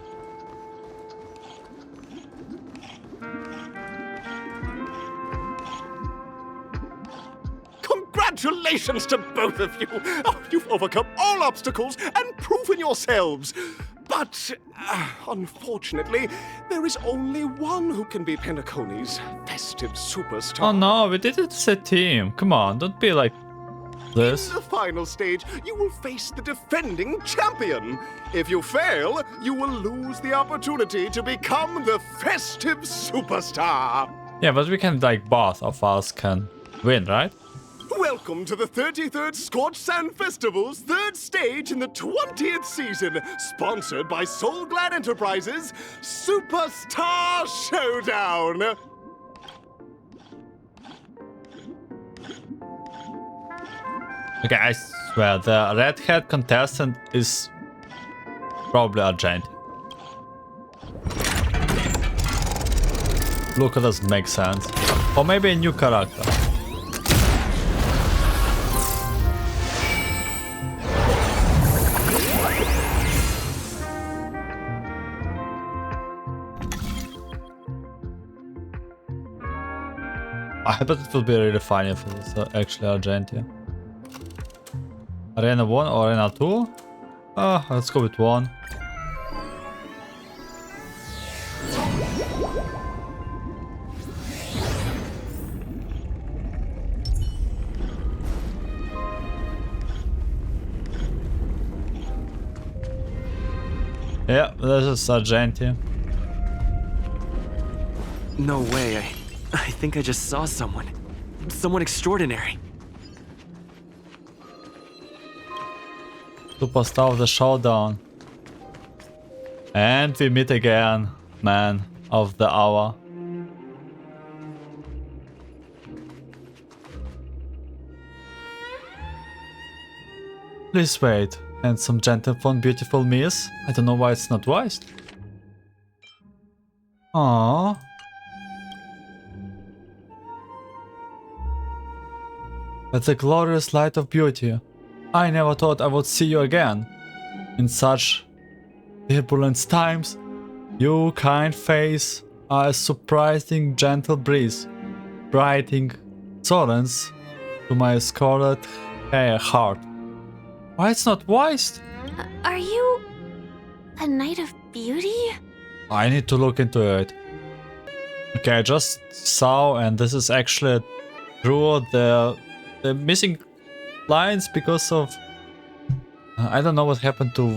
Congratulations to both of you! Oh, you've overcome all obstacles and proven yourselves! But, unfortunately, there is only one who can be Penacony's festive superstar. Oh no, we did it as a team. Come on, don't be like this. In the final stage, you will face the defending champion. If you fail, you will lose the opportunity to become the festive superstar. Yeah, but we can, like, both of us can win, right? Welcome to the 33rd Scorched Sand Festival's third stage in the 20th season, sponsored by SoulGlad Enterprises' Superstar Showdown. Okay, I swear, the red-haired contestant is probably Argent. Look, it doesn't make sense. Or maybe a new character. I bet it will be really funny if it's actually Argentia. Arena 1 or Arena 2? Let's go with 1. Yeah, this is Argentia. No way, I think I just saw someone. Someone extraordinary. Superstar of the showdown. And we meet again, man of the hour. Please wait, handsome gentleman, beautiful miss. I don't know why it's not voiced. Aww. That's a glorious light of beauty. I never thought I would see you again. In such turbulent times, your kind face are a surprising gentle breeze, brightening solace to my scarlet hair heart. Why it's not voiced? Are you a knight of beauty? I need to look into it. Okay, I just saw, and this is actually true, the missing lines because of I don't know what happened to.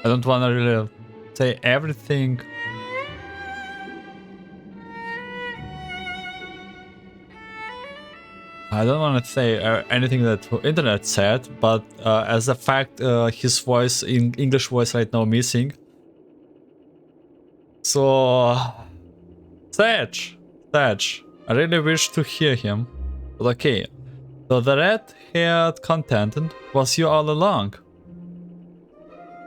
I don't want to really say everything. I don't want to say anything that the internet said, but as a fact, his voice, in English voice right now, missing. So, Sage, I really wish to hear him, but okay. So the red-haired contestant was you all along.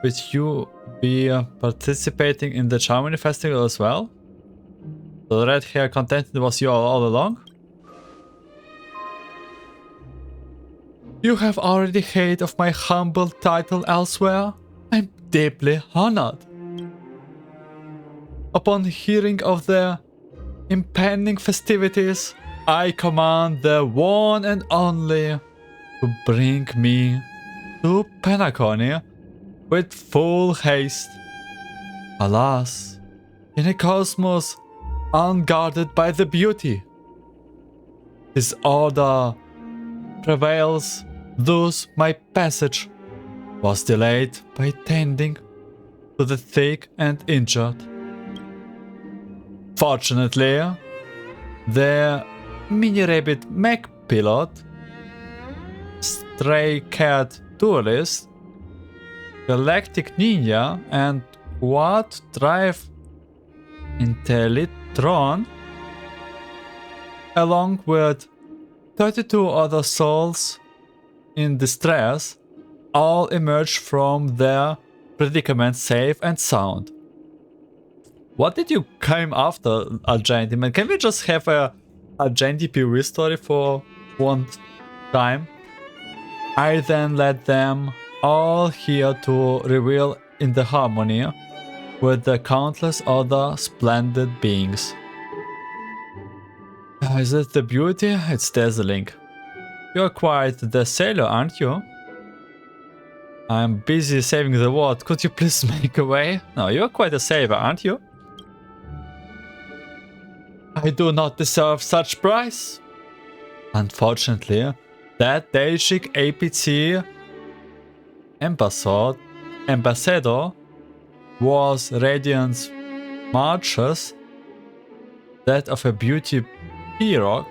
Would you be participating in the Charmony Festival as well? So the red-haired contestant was you all along? You have already heard of my humble title elsewhere? I'm deeply honored. Upon hearing of the impending festivities, I command the one and only to bring me to Penacony with full haste. Alas, in a cosmos unguarded by the beauty, disorder prevails, thus my passage was delayed by tending to the sick and injured. Fortunately, the mini-rabbit mech pilot, stray-cat duelist, galactic ninja, and quad-drive Intellitron, along with 32 other souls in distress, all emerged from their predicament safe and sound. What did you came after, Argenti? Man, can we just have a Argenti POV story for one time? I then led them all here to reveal in the harmony with the countless other splendid beings. Is it the beauty? It's dazzling. You're quite the sailor, aren't you? I'm busy saving the world. Could you please make a way? No, you're quite a saver, aren't you? I do not deserve such price. Unfortunately, that Daijik APT ambassador was Radiant's marches, that of a beauty peacock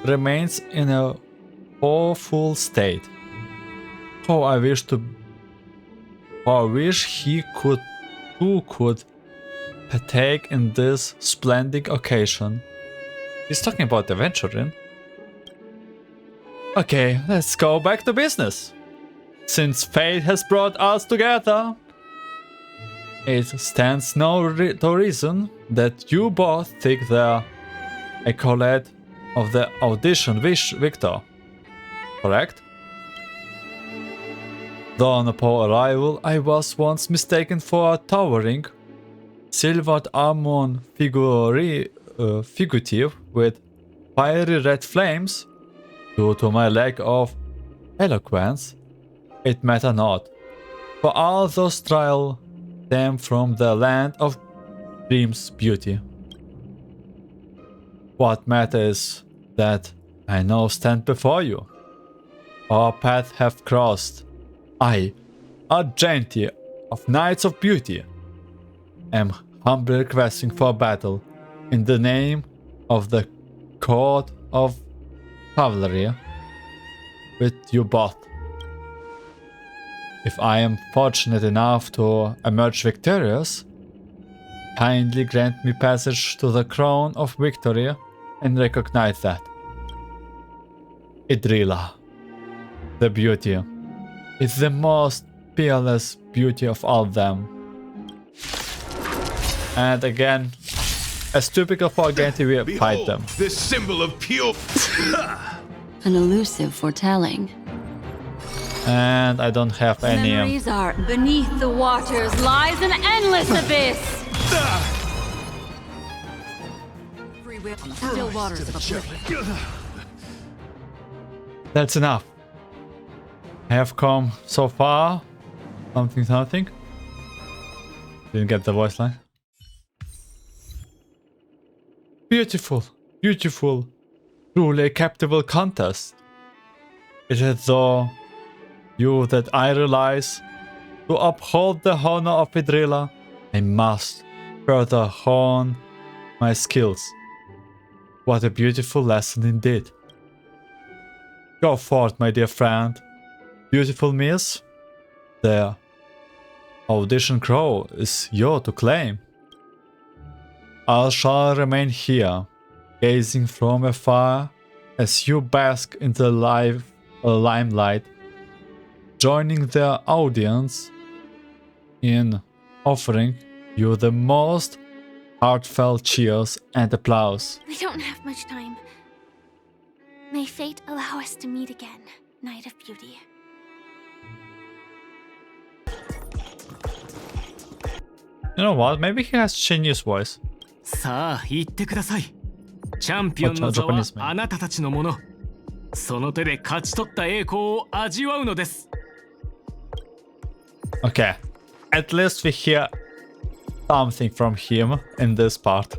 remains in a awful state. Oh, I wish he could partake in this splendid occasion. He's talking about adventuring. Okay, let's go back to business. Since fate has brought us together, it stands no reason that you both take the accolade of the audition victor. Correct? Though upon arrival, I was once mistaken for a towering, silvered armored figurative with fiery red flames. Due to my lack of eloquence, it mattered not, for all those trials stem from the land of dreams beauty. What matters is that I now stand before you. Our paths have crossed. I, a gentry of Knights of Beauty, am humbly requesting for battle in the name of the Court of Cavalry with you both. If I am fortunate enough to emerge victorious, kindly grant me passage to the crown of victory and recognize that. Idrila, the beauty, is the most peerless beauty of all them. And again, as typical for Gantry, we fight them. This symbol of pure. An elusive foretelling. And I don't have any. Memories are beneath the waters lies an endless abyss. Free will on the still waters of oblivion. That's enough. I have come so far. Something. Didn't get the voice line. Beautiful. Truly a captivating contest. It is though you that I realize, to uphold the honor of Idrila, I must further hone my skills. What a beautiful lesson indeed. Go forth, my dear friend. Beautiful miss, the audition crow is yours to claim. I shall remain here, gazing from afar as you bask in the limelight, joining the audience in offering you the most heartfelt cheers and applause. We don't have much time. May fate allow us to meet again, Knight of Beauty. You know what? Maybe he has genius voice. さあ言ってください。チャンピオンの座はあなたたちのもの。その手で勝ち取った栄光を味わうのです。Okay, at least we hear something from him in this part.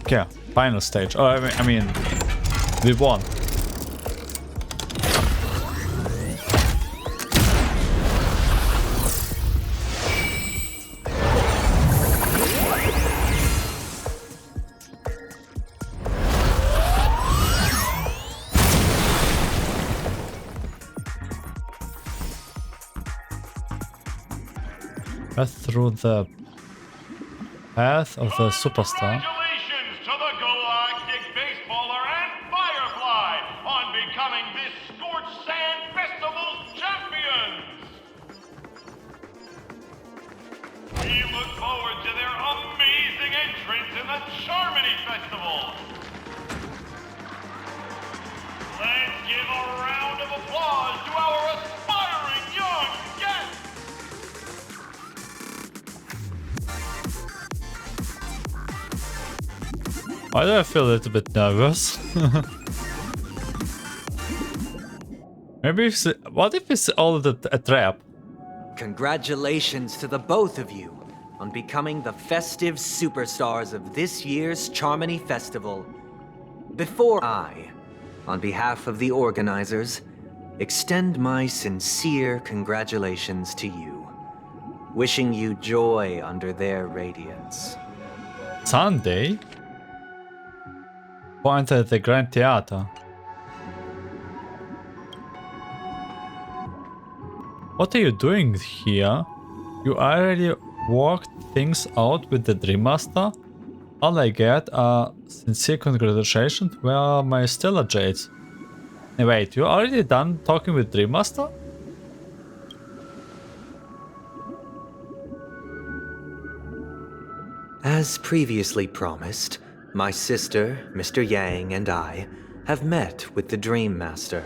Okay, final stage. Oh, I mean, we won. Pass through the path of the superstar. Congratulations to the Galactic Baseballer and Firefly on becoming this Scorched Sand Festival's champions! entrants in the Charmony Festival. Let's give a round of applause to our aspiring young guests. Why do I feel a little bit nervous? Maybe what if it's all a trap? Congratulations to the both of you on becoming the festive superstars of this year's Charmony Festival. Before I, on behalf of the organizers, extend my sincere congratulations to you, wishing you joy under their radiance. Sunday? Point at the Grand Theater. What are you doing here? You already worked things out with the Dream Master? All I get are sincere congratulations. Where are my stellar jades? Hey, wait, you already done talking with Dream Master? As previously promised, my sister, Mr. Yang, and I have met with the Dream Master.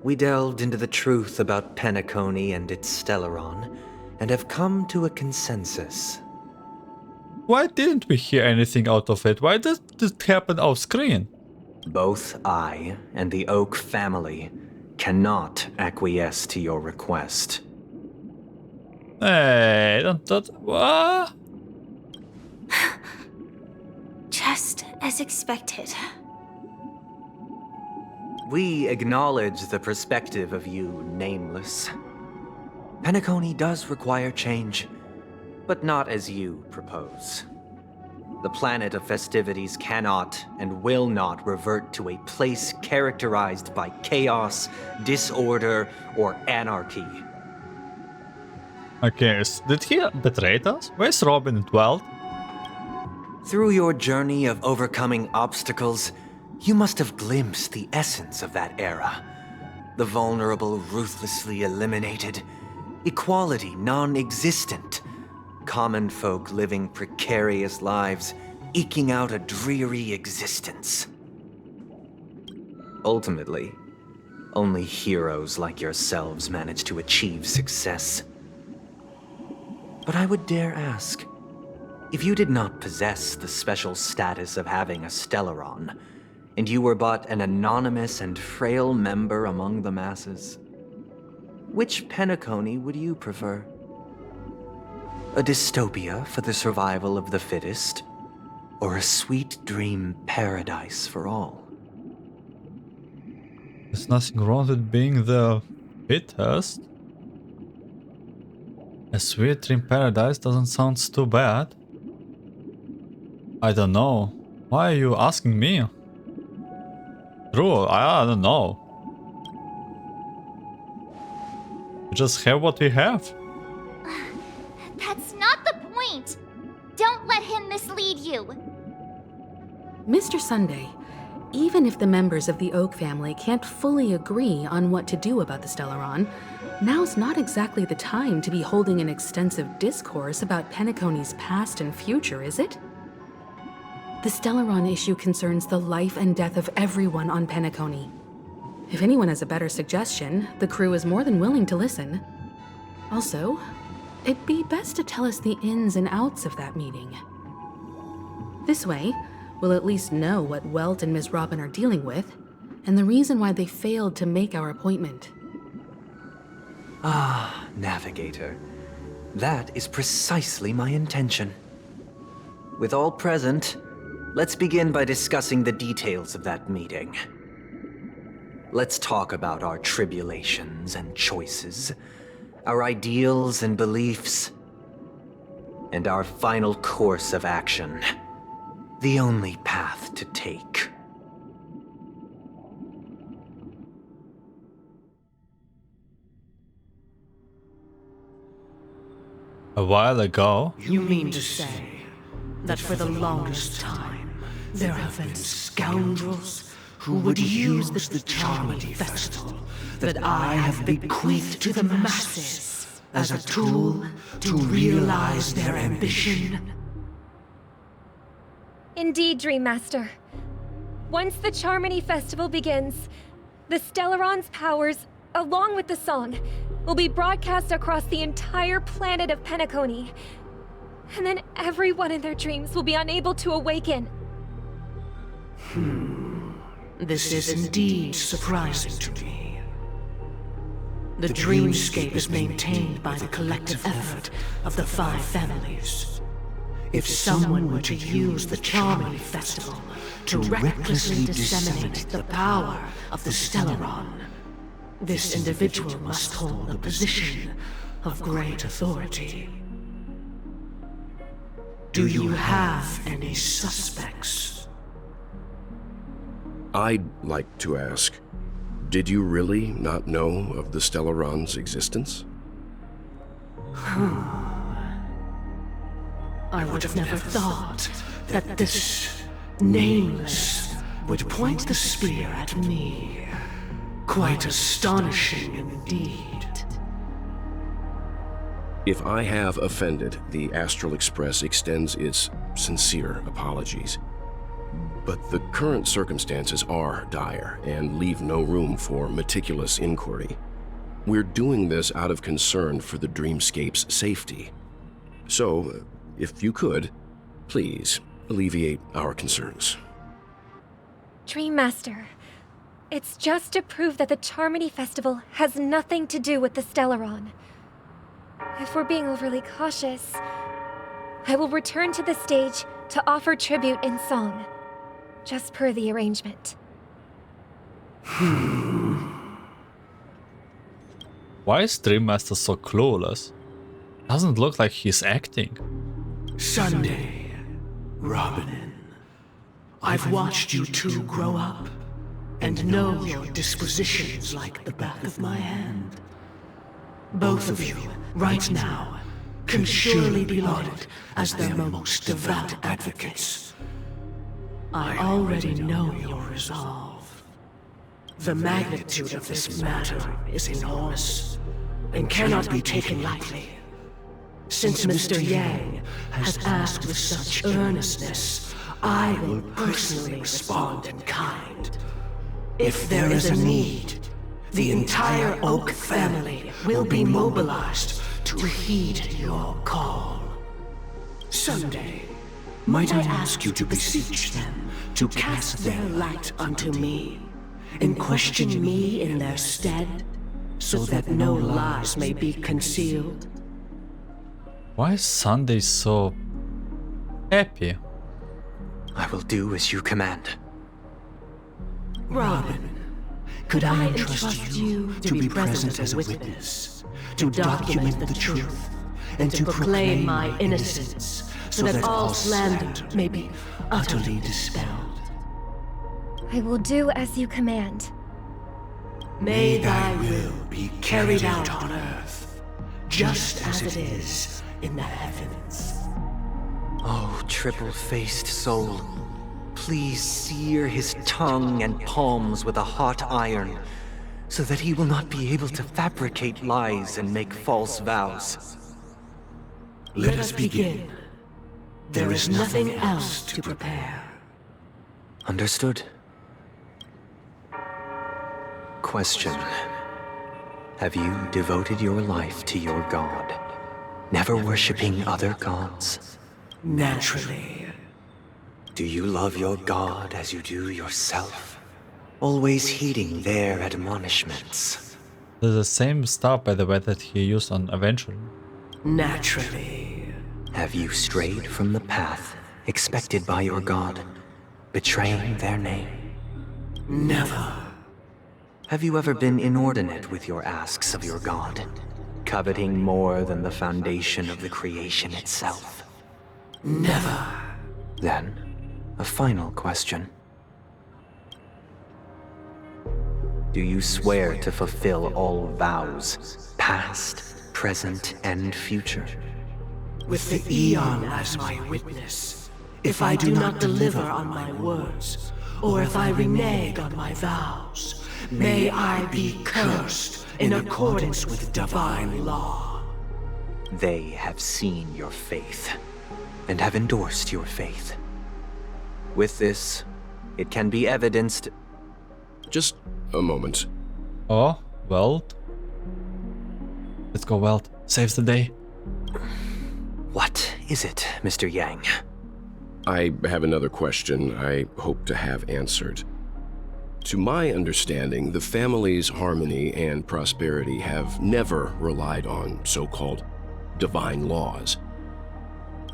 We delved into the truth about Penacony and its Stellaron, and have come to a consensus. Why didn't we hear anything out of it? Why did it happen off screen? Both I and the Oak family cannot acquiesce to your request. Hey, what? Just as expected. We acknowledge the perspective of you, Nameless. Penacony does require change, but not as you propose. The planet of festivities cannot and will not revert to a place characterized by chaos, disorder, or anarchy. Okay, did he betray us? Where's Robin and Welt? Through your journey of overcoming obstacles, you must have glimpsed the essence of that era. The vulnerable ruthlessly eliminated, equality non-existent, common folk living precarious lives, eking out a dreary existence. Ultimately, only heroes like yourselves manage to achieve success. But I would dare ask, if you did not possess the special status of having a Stellaron, and you were but an anonymous and frail member among the masses, which Penacony would you prefer? A dystopia for the survival of the fittest, or a sweet dream paradise for all? There's nothing wrong with being the fittest. A sweet dream paradise doesn't sound too bad. I don't know. Why are you asking me? True, I don't know. We just have what we have. That's not the point. Don't let him mislead you. Mr. Sunday, even if the members of the Oak family can't fully agree on what to do about the Stellaron, now's not exactly the time to be holding an extensive discourse about Penacony's past and future, is it? The Stellaron issue concerns the life and death of everyone on Penacony. If anyone has a better suggestion, the crew is more than willing to listen. Also, it'd be best to tell us the ins and outs of that meeting. This way, we'll at least know what Welt and Miss Robin are dealing with, and the reason why they failed to make our appointment. Ah, Navigator. That is precisely my intention. With all present, let's begin by discussing the details of that meeting. Let's talk about our tribulations and choices, our ideals and beliefs, and our final course of action. The only path to take. A while ago. You mean to say that for the longest time, there have been scoundrels who would use the Charmony Festival that I have bequeathed to the masses as a tool to realize their ambition? Indeed, Dream Master. Once the Charmony Festival begins, the Stellaron's powers, along with the song, will be broadcast across the entire planet of Penacony. And then everyone in their dreams will be unable to awaken. This is indeed surprising to me. The dreamscape is maintained by the collective effort of the 5 families. If someone were to use the Charmony Festival to recklessly disseminate the power of the Stellaron, this individual must hold a position of great authority. Do you have any suspects? I'd like to ask, did you really not know of the Stellaron's existence? I would have never thought that this nameless would point the spear at me. Quite astonishing indeed. If I have offended, the Astral Express extends its sincere apologies. But the current circumstances are dire and leave no room for meticulous inquiry. We're doing this out of concern for the dreamscape's safety. So, if you could, please alleviate our concerns. Dream Master, it's just to prove that the Charmony Festival has nothing to do with the Stellaron. If we're being overly cautious, I will return to the stage to offer tribute in song, just per the arrangement. Why is Dream Master so clueless? Doesn't look like he's acting. Sunday, Robin. I've watched you two grow up and know your dispositions like the back of my hand. Both of you, right now, can surely be lauded as their most devout advocates. I already know your resolve. The magnitude of this matter is enormous and cannot be taken lightly. Since Mr. Yang has asked with such earnestness, I will personally respond in kind. If there is a need, the entire Oak family will be mobilized to heed your call. Someday, might I ask you to beseech them to cast their light unto me, and question me in their stead, so that no lies may be concealed? Why is Sunday so happy? I will do as you command. Robin, could I entrust you to be present as a witness, to document the truth, and to proclaim my innocence, so that all slander may be utterly dispelled? I will do as you command. May thy will be carried out on earth, just as it is in the heavens. Oh, triple-faced soul, please sear his tongue and palms with a hot iron, so that he will not be able to fabricate lies and make false vows. Let us begin. There is nothing else to prepare. Understood. Question. Have you devoted your life to your god, never worshipping other gods? Naturally. Do you love your god as you do yourself? Always heeding their admonishments? The same stuff, by the way, that he used on Avenger. Naturally. Have you strayed from the path expected by your god, betraying their name? Never. Have you ever been inordinate with your asks of your god, coveting more than the foundation of the creation itself? Never. Then, a final question. Do you swear to fulfill all vows, past, present, and future? With the Aeon as my witness, if I do not deliver on my words, or if I renege on my vows, may I be cursed in accordance with divine law. They have seen your faith, and have endorsed your faith. With this, it can be evidenced. Just a moment. Oh, Welt. Let's go, Welt. Saves the day. What is it, Mr. Yang? I have another question I hope to have answered. To my understanding, the family's harmony and prosperity have never relied on so-called divine laws.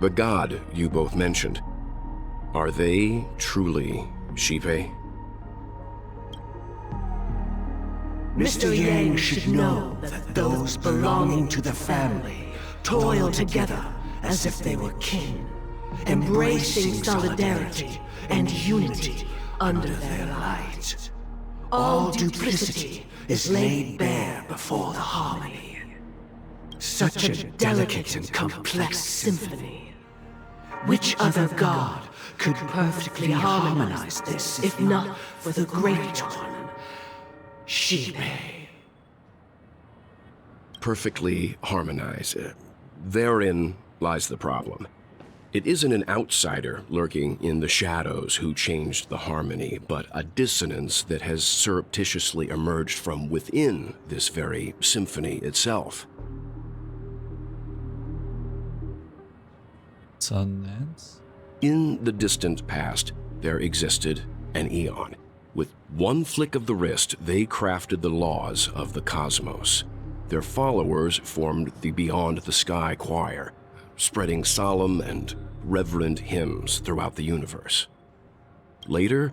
The god you both mentioned, are they truly Shipe? Mr. Yang should know that those belonging to the family toil together as if they were kin, embracing solidarity and unity under their light. All duplicity is laid bare before the harmony. Such a delicate and complex symphony. Which other god could perfectly harmonize this if not for the Great One, Shipe? Perfectly harmonize. Therein lies the problem. It isn't an outsider lurking in the shadows who changed the harmony, but a dissonance that has surreptitiously emerged from within this very symphony itself. Sonnets? In the distant past, there existed an Aeon. With one flick of the wrist, they crafted the laws of the cosmos. Their followers formed the Beyond the Sky Choir, spreading solemn and reverent hymns throughout the universe. Later,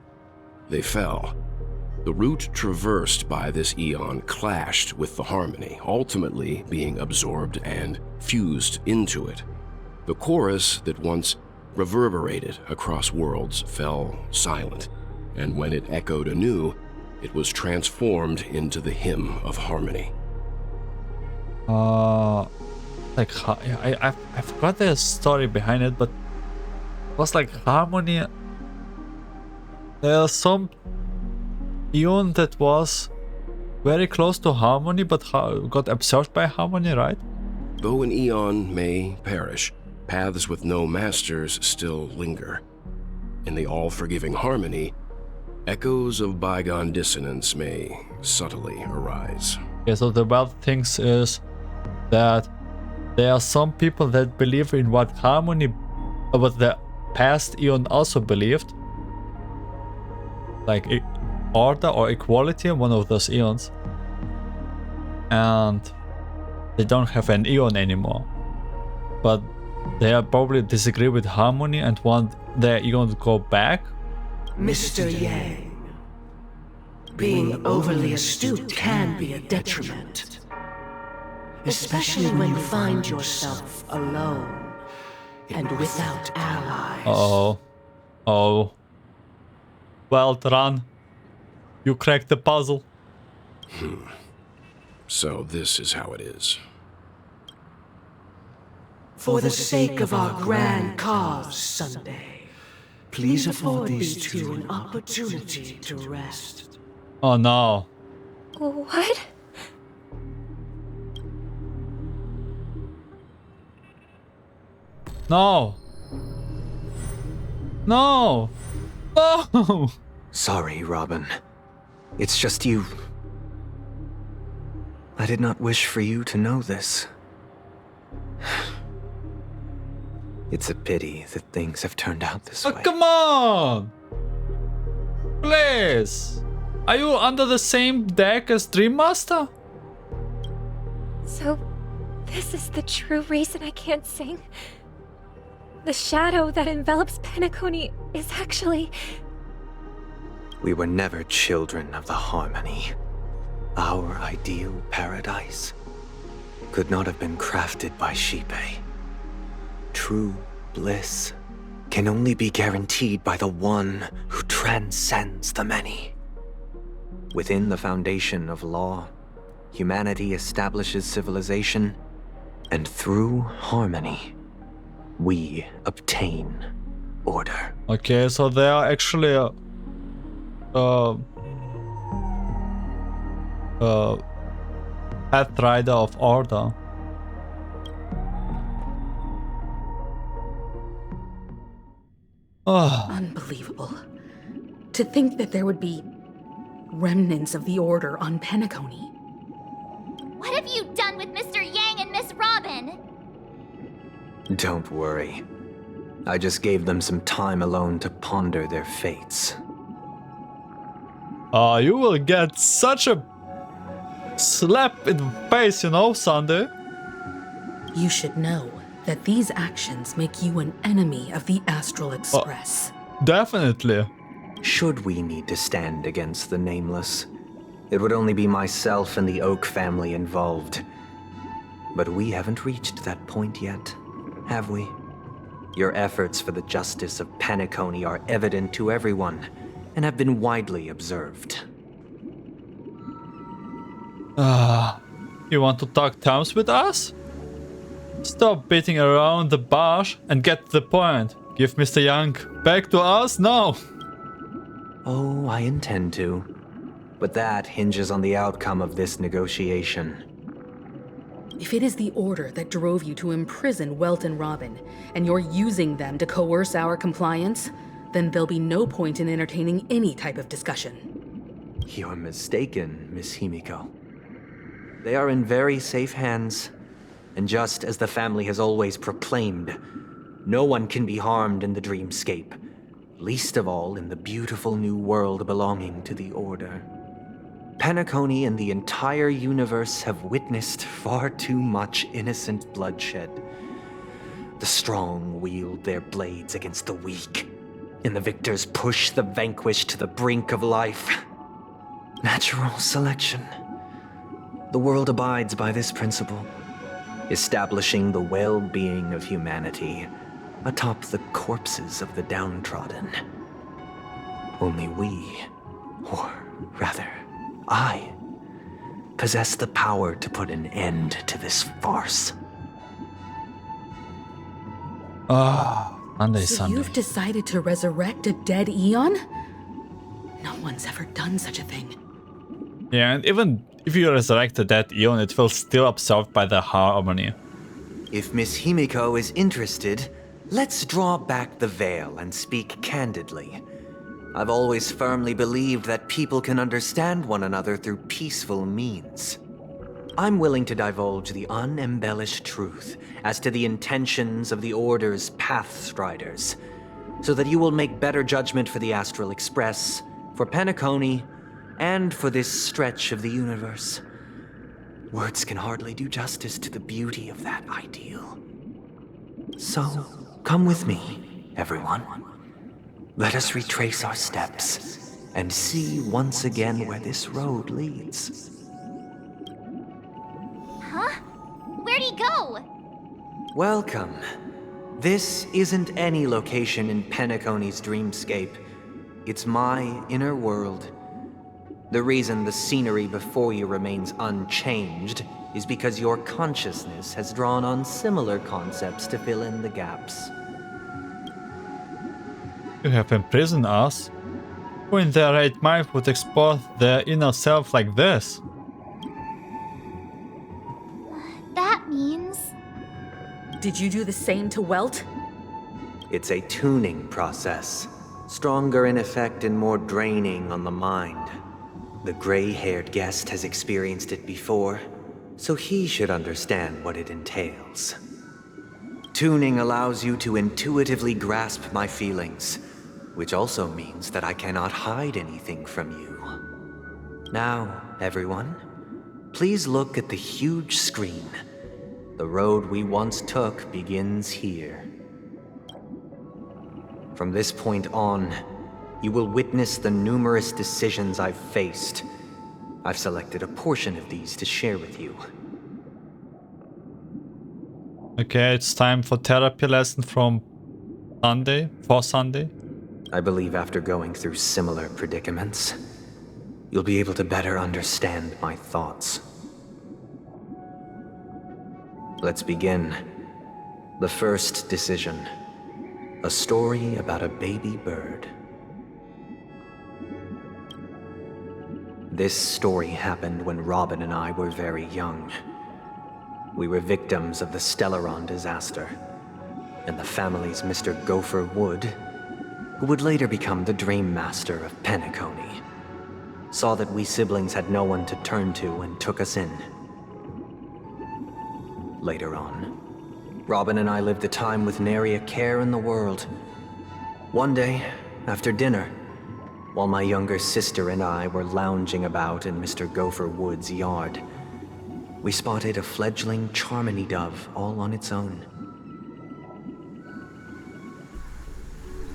they fell. The route traversed by this Aeon clashed with the harmony, ultimately being absorbed and fused into it. The chorus that once reverberated across worlds fell silent, and when it echoed anew, it was transformed into the hymn of harmony. Like, I forgot the story behind it, but it was like harmony. There's some Aeon that was very close to harmony, but got absorbed by harmony, right? Though an Aeon may perish, paths with no masters still linger. In the all-forgiving harmony, echoes of bygone dissonance may subtly arise. Yeah, so the wild things is that there are some people that believe in what harmony, what the past Aeon also believed. Like order or equality, one of those Aeons. And they don't have an Aeon anymore. But they probably disagree with harmony and want their Aeon to go back. Mr. Yang, being overly astute can be a detriment. Especially when you find yourself alone and without allies. Uh-oh. Oh. Well done. You cracked the puzzle. So this is how it is. For the sake of our grand cause, Sunday, please afford these two an opportunity to rest. Oh no. What? No. No. No. Sorry, Robin. It's just you. I did not wish for you to know this. It's a pity that things have turned out this way. Come on! Please! Are you under the same deck as Dream Master? So, this is the true reason I can't sing? The shadow that envelops Penacony is actually... We were never children of the harmony. Our ideal paradise could not have been crafted by Shipe. True bliss can only be guaranteed by the one who transcends the many. Within the foundation of law, humanity establishes civilization, and through harmony, we obtain order. Okay, so they are actually Path Rider of Order. Oh. Unbelievable. To think that there would be remnants of the Order on Penacony. What have you done with Mr. Yang and Miss Robin? Don't worry. I just gave them some time alone to ponder their fates. You will get such a slap in the face, you know, Sunday. You should know that these actions make you an enemy of the Astral Express. Definitely. Should we need to stand against the Nameless, it would only be myself and the Oak family involved. But we haven't reached that point yet, have we? Your efforts for the justice of Penacony are evident to everyone, and have been widely observed. You want to talk terms with us? Stop beating around the bush and get to the point. Give Mr. Yang back to us now. Oh, I intend to. But that hinges on the outcome of this negotiation. If it is the Order that drove you to imprison Welt and Robin, and you're using them to coerce our compliance, then there'll be no point in entertaining any type of discussion. You're mistaken, Miss Himiko. They are in very safe hands, and just as the family has always proclaimed, no one can be harmed in the dreamscape, least of all in the beautiful new world belonging to the Order. Penacony and the entire universe have witnessed far too much innocent bloodshed. The strong wield their blades against the weak, and the victors push the vanquished to the brink of life. Natural selection. The world abides by this principle, establishing the well-being of humanity atop the corpses of the downtrodden. Only we, or rather, I, possess the power to put an end to this farce. So you've decided to resurrect a dead Aeon? No one's ever done such a thing. Yeah, and even if you resurrect a dead Aeon, it will still absorbed by the harmony. If Miss Himiko is interested, let's draw back the veil and speak candidly. I've always firmly believed that people can understand one another through peaceful means. I'm willing to divulge the unembellished truth as to the intentions of the Order's Pathstriders, so that you will make better judgment for the Astral Express, for Penacony, and for this stretch of the universe. Words can hardly do justice to the beauty of that ideal. So, come with me, everyone. Let us retrace our steps and see once again where this road leads. Huh? Where'd he go? Welcome. This isn't any location in Penacony's dreamscape. It's my inner world. The reason the scenery before you remains unchanged is because your consciousness has drawn on similar concepts to fill in the gaps. You have imprisoned us? Who in their right mind would explore their inner self like this? That means... Did you do the same to Welt? It's a tuning process. Stronger in effect and more draining on the mind. The gray-haired guest has experienced it before, so he should understand what it entails. Tuning allows you to intuitively grasp my feelings, which also means that I cannot hide anything from you. Now, everyone, please look at the huge screen. The road we once took begins here. From this point on, you will witness the numerous decisions I've faced. I've selected a portion of these to share with you. Okay, it's time for therapy lesson from Sunday, for Sunday. I believe after going through similar predicaments, you'll be able to better understand my thoughts. Let's begin. The first decision. A story about a baby bird. This story happened when Robin and I were very young. We were victims of the Stellaron disaster, and the family's Mr. Gopher Wood who would later become the Dream Master of Penacony, saw that we siblings had no one to turn to and took us in. Later on, Robin and I lived a time with nary a care in the world. One day, after dinner, while my younger sister and I were lounging about in Mr. Gopher Wood's yard, we spotted a fledgling Charmony dove all on its own.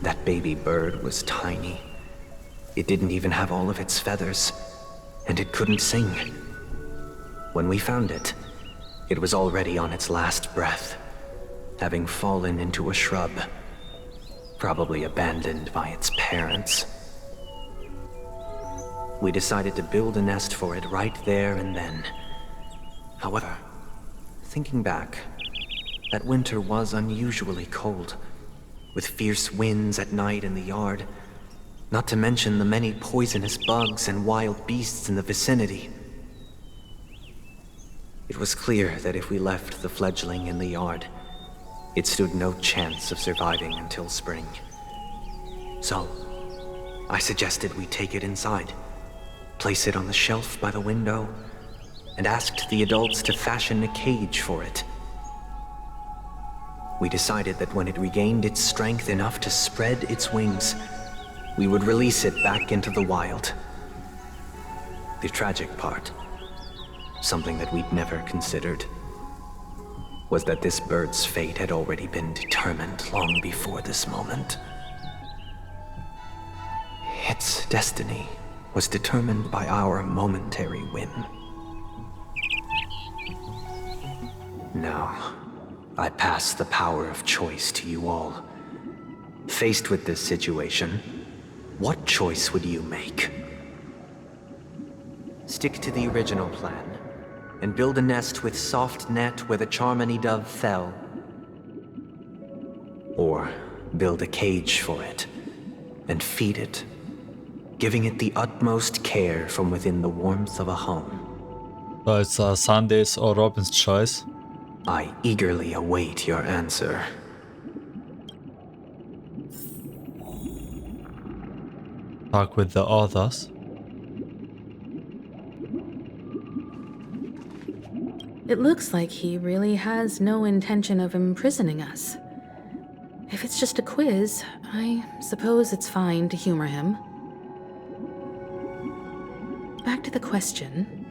That baby bird was tiny. It didn't even have all of its feathers, and it couldn't sing. When we found it, it was already on its last breath, having fallen into a shrub, probably abandoned by its parents. We decided to build a nest for it right there and then. However, thinking back, that winter was unusually cold, with fierce winds at night in the yard, not to mention the many poisonous bugs and wild beasts in the vicinity. It was clear that if we left the fledgling in the yard, it stood no chance of surviving until spring. So, I suggested we take it inside, place it on the shelf by the window, and asked the adults to fashion a cage for it. We decided that when it regained its strength enough to spread its wings, we would release it back into the wild. The tragic part, something that we'd never considered, was that this bird's fate had already been determined long before this moment. Its destiny was determined by our momentary whim. Now, I pass the power of choice to you all. Faced with this situation, what choice would you make? Stick to the original plan, and build a nest with soft net where the Charmony dove fell. Or build a cage for it, and feed it, giving it the utmost care from within the warmth of a home. So it's Sunday's or Robin's choice. I eagerly await your answer. Talk with the others. It looks like he really has no intention of imprisoning us. If it's just a quiz, I suppose it's fine to humor him. Back to the question.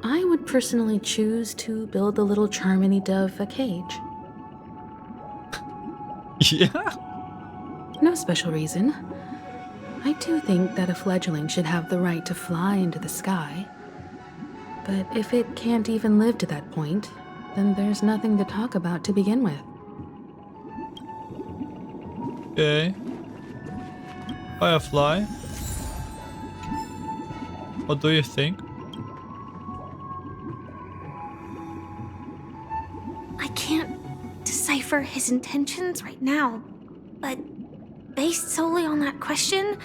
I would personally choose to build the little Charmony dove a cage. Yeah. No special reason. I do think that a fledgling should have the right to fly into the sky. But if it can't even live to that point, then there's nothing to talk about to begin with. Okay. Firefly. What do you think? I can't decipher his intentions right now, but based solely on that question,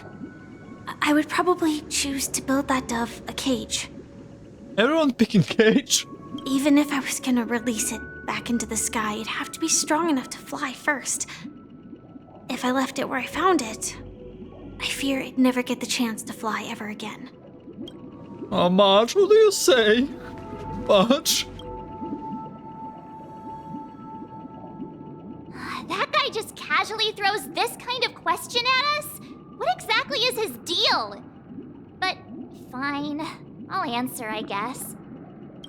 I would probably choose to build that dove a cage. Everyone picking cage? Even if I was gonna release it back into the sky, it'd have to be strong enough to fly first. If I left it where I found it, I fear it'd never get the chance to fly ever again. Oh, Marge, what do you say? Marge? That guy just casually throws this kind of question at us? What exactly is his deal? But fine, I'll answer, I guess.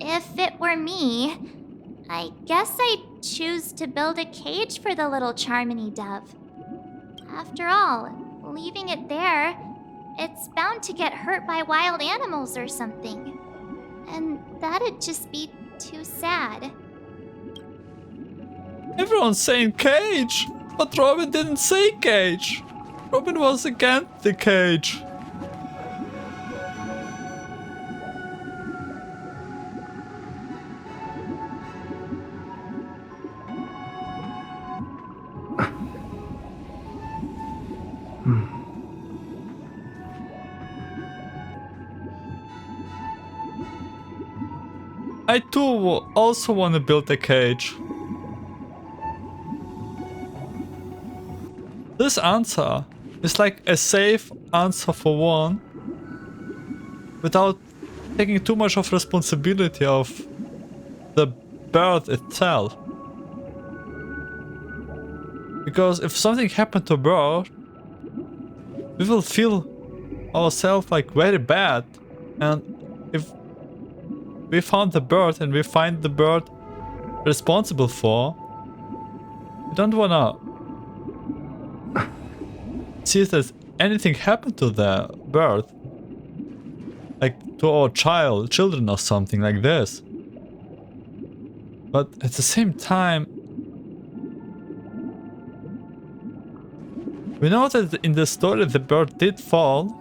If it were me, I guess I'd choose to build a cage for the little Charmony dove. After all, leaving it there, it's bound to get hurt by wild animals or something. And that'd just be too sad. Everyone's saying cage, but Robin didn't say cage. Robin was against the cage. I too also want to build a cage. This answer It's like a safe answer for one, without taking too much of responsibility of the bird itself. Because if something happened to a bird, we will feel ourselves like very bad. And if we found the bird and we find the bird responsible for, we don't wanna see that anything happened to the bird. Like to our children or something like this. But at the same time, we know that in the story the bird did fall.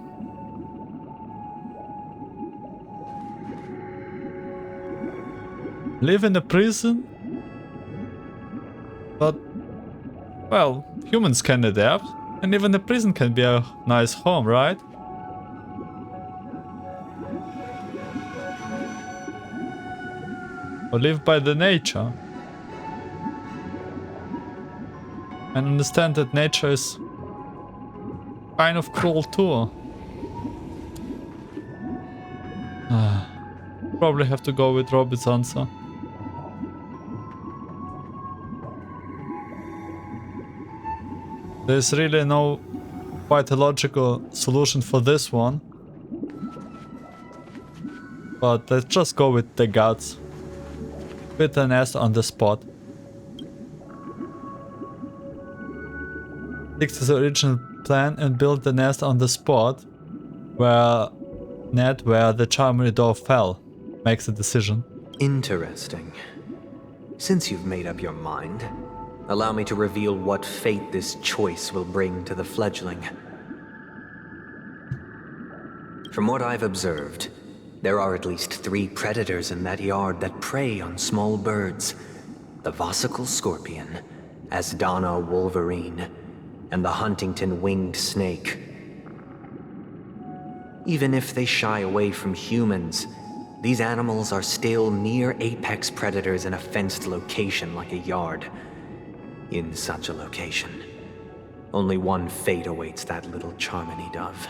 Live in a prison. But, well, humans can adapt. And even a prison can be a nice home, right? Or live by the nature. And understand that nature is kind of cruel too. Probably have to go with Robin's answer. There's really no quite a logical solution for this one. But let's just go with the guts. Build a nest on the spot. Stick to the original plan and build the nest on the spot where the Charmery door fell. Makes a decision. Interesting. Since you've made up your mind, allow me to reveal what fate this choice will bring to the fledgling. From what I've observed, there are at least 3 predators in that yard that prey on small birds. The Vossicle Scorpion, Asdana Wolverine, and the Huntington Winged Snake. Even if they shy away from humans, these animals are still near apex predators in a fenced location like a yard. In such a location, only one fate awaits that little Charmony dove.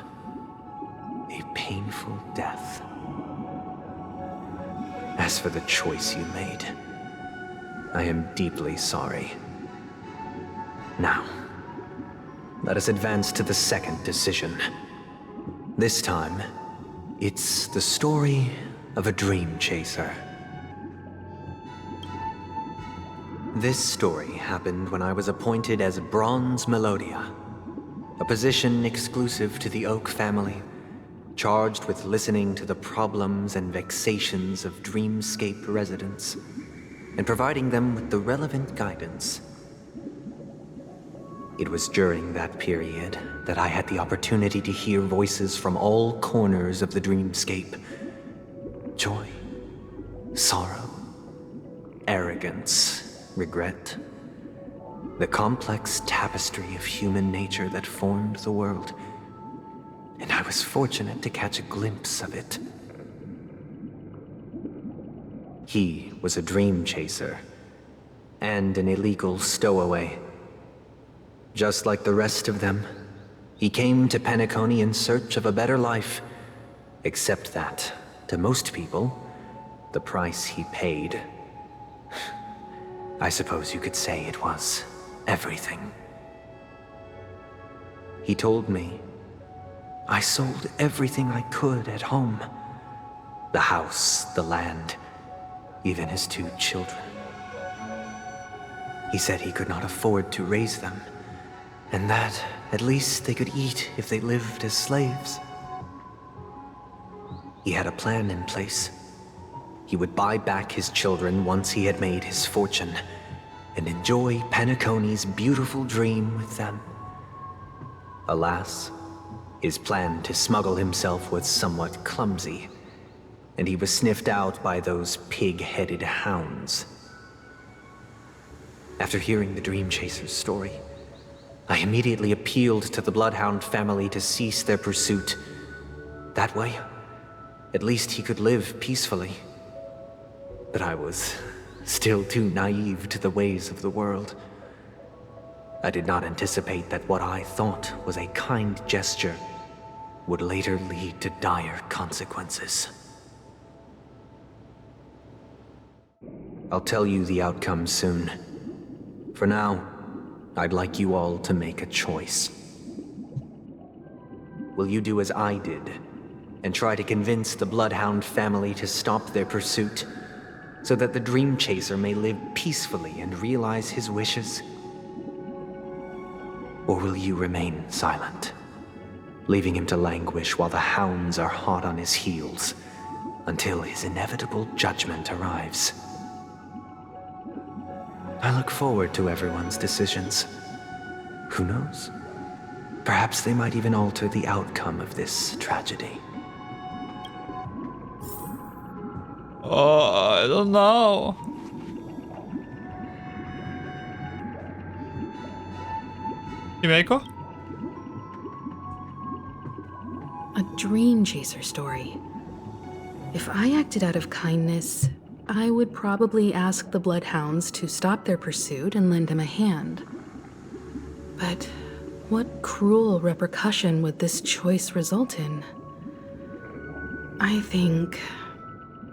A painful death. As for the choice you made, I am deeply sorry. Now, let us advance to the second decision. This time, it's the story of a dream chaser. This story happened when I was appointed as Bronze Melodia, a position exclusive to the Oak family, charged with listening to the problems and vexations of Dreamscape residents, and providing them with the relevant guidance. It was during that period that I had the opportunity to hear voices from all corners of the Dreamscape. Joy, sorrow, arrogance, regret. The complex tapestry of human nature that formed the world. And I was fortunate to catch a glimpse of it. He was a dream chaser, and an illegal stowaway. Just like the rest of them, he came to Penacony in search of a better life, except that, to most people, the price he paid, I suppose you could say it was everything. He told me, I sold everything I could at home. The house, the land, even his 2 children. He said he could not afford to raise them, and that at least they could eat if they lived as slaves. He had a plan in place. He would buy back his children once he had made his fortune, and enjoy Penacony's beautiful dream with them. Alas, his plan to smuggle himself was somewhat clumsy, and he was sniffed out by those pig-headed hounds. After hearing the Dream Chaser's story, I immediately appealed to the Bloodhound family to cease their pursuit. That way, at least he could live peacefully. But I was still too naive to the ways of the world. I did not anticipate that what I thought was a kind gesture would later lead to dire consequences. I'll tell you the outcome soon. For now, I'd like you all to make a choice. Will you do as I did and try to convince the Bloodhound family to stop their pursuit so that the Dream Chaser may live peacefully and realize his wishes? Or will you remain silent, leaving him to languish while the hounds are hot on his heels until his inevitable judgment arrives? I look forward to everyone's decisions. Who knows? Perhaps they might even alter the outcome of this tragedy. Oh, I don't know. Himeko? A Dream Chaser story. If I acted out of kindness, I would probably ask the Bloodhounds to stop their pursuit and lend him a hand. But what cruel repercussion would this choice result in? I think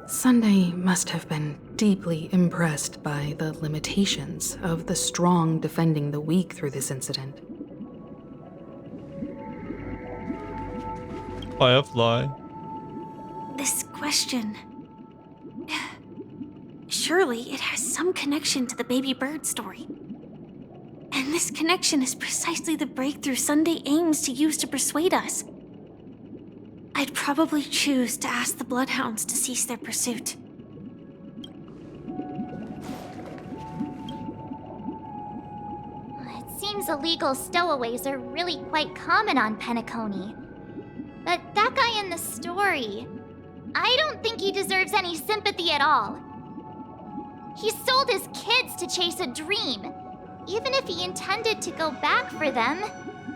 Sunday must have been deeply impressed by the limitations of the strong defending the weak through this incident. Firefly. This question... Surely it has some connection to the baby bird story. And this connection is precisely the breakthrough Sunday aims to use to persuade us. I'd probably choose to ask the Bloodhounds to cease their pursuit. It seems illegal stowaways are really quite common on Penacony. But that guy in the story, I don't think he deserves any sympathy at all. He sold his kids to chase a dream. Even if he intended to go back for them,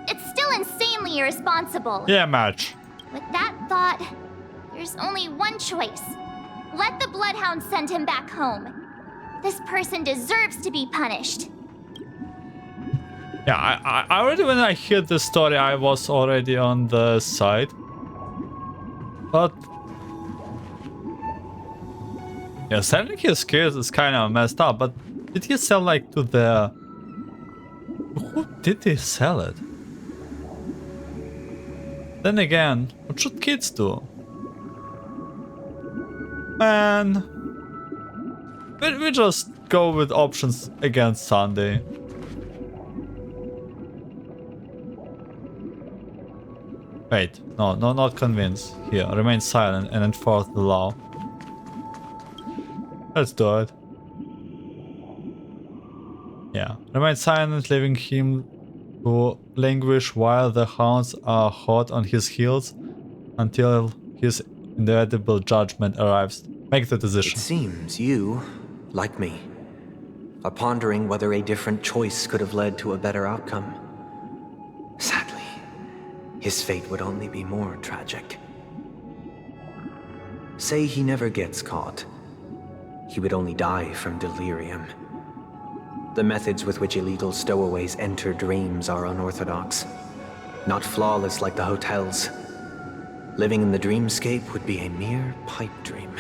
it's still insanely irresponsible. Yeah, match. With that thought, there's only one choice. Let the Bloodhounds send him back home. This person deserves to be punished. Yeah, I already, when I heard the story, I was already on the side. But yeah, selling his kids is kind of messed up, but did he sell like to the... Who did he sell it? Then again, what should kids do? Man, we just go with options against Sunday. Wait, no, not convinced. Here, remain silent and enforce the law. Let's do it. Yeah, remain silent, leaving him to languish while the hounds are hot on his heels until his inevitable judgment arrives. Make the decision. It seems you, like me, are pondering whether a different choice could have led to a better outcome. Sadly, his fate would only be more tragic. Say he never gets caught. He would only die from delirium. The methods with which illegal stowaways enter dreams are unorthodox, not flawless like the hotels. Living in the dreamscape would be a mere pipe dream.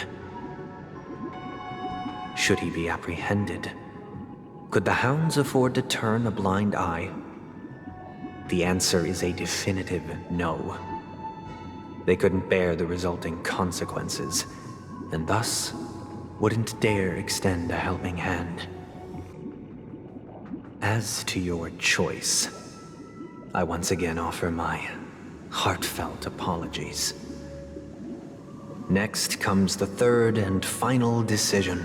Should he be apprehended? Could the hounds afford to turn a blind eye? The answer is a definitive no. They couldn't bear the resulting consequences, and thus wouldn't dare extend a helping hand. As to your choice, I once again offer my heartfelt apologies. Next comes the third and final decision.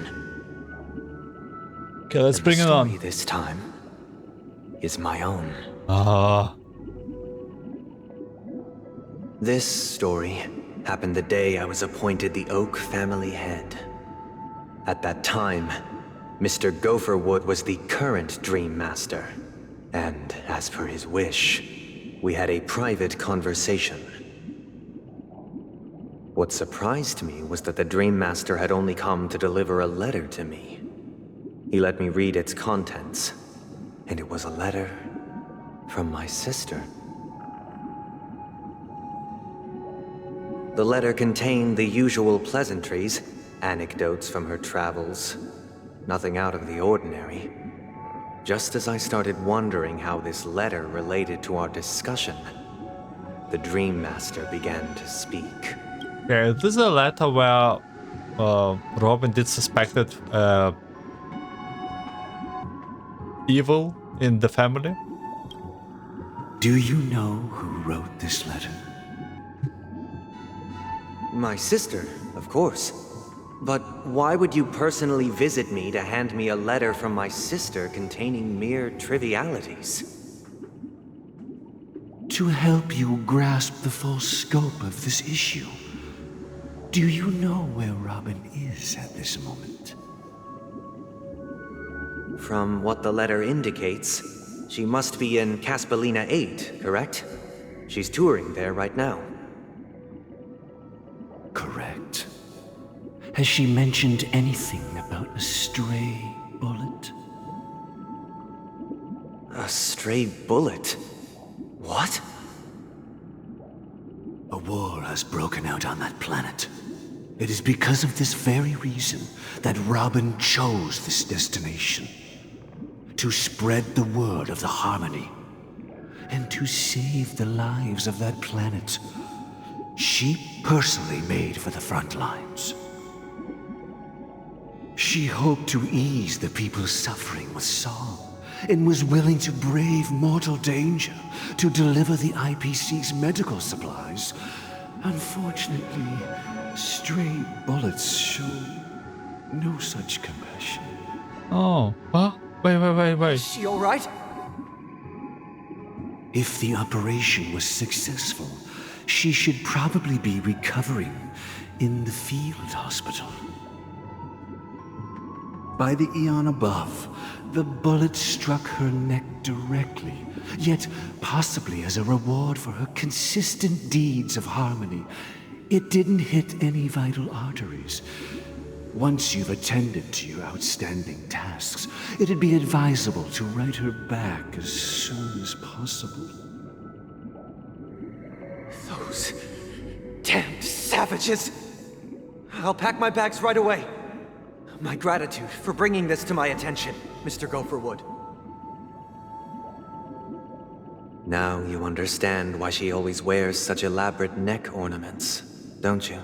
Okay, let's bring it on. This time is my own. This story happened the day I was appointed the Oak family head. At that time, Mr. Gopherwood was the current Dream Master, and as per his wish, we had a private conversation. What surprised me was that the Dream Master had only come to deliver a letter to me. He let me read its contents, and it was a letter From my sister. The letter contained the usual pleasantries, anecdotes from her travels. Nothing out of the ordinary. Just as I started wondering how this letter related to our discussion, the Dream Master began to speak. Okay, this is a letter where Robin did suspected evil in the family. Do you know who wrote this letter? My sister, of course. But why would you personally visit me to hand me a letter from my sister containing mere trivialities? To help you grasp the full scope of this issue. Do you know where Robin is at this moment? From what the letter indicates, she must be in Caspelina 8, correct? She's touring there right now. Correct. Has she mentioned anything about a stray bullet? A stray bullet? What? A war has broken out on that planet. It is because of this very reason that Robin chose this destination. To spread the word of the Harmony. And to save the lives of that planet. She personally made for the front lines. She hoped to ease the people's suffering with song, and was willing to brave mortal danger to deliver the IPC's medical supplies. Unfortunately, stray bullets show no such compassion. Oh, what? Wait. Is she alright? If the operation was successful, she should probably be recovering in the field hospital. By the Aeon above, the bullet struck her neck directly, yet possibly as a reward for her consistent deeds of harmony. It didn't hit any vital arteries. Once you've attended to your outstanding tasks, it'd be advisable to write her back as soon as possible. Those damned savages! I'll pack my bags right away. My gratitude for bringing this to my attention, Mr. Gopherwood. Now you understand why she always wears such elaborate neck ornaments, don't you?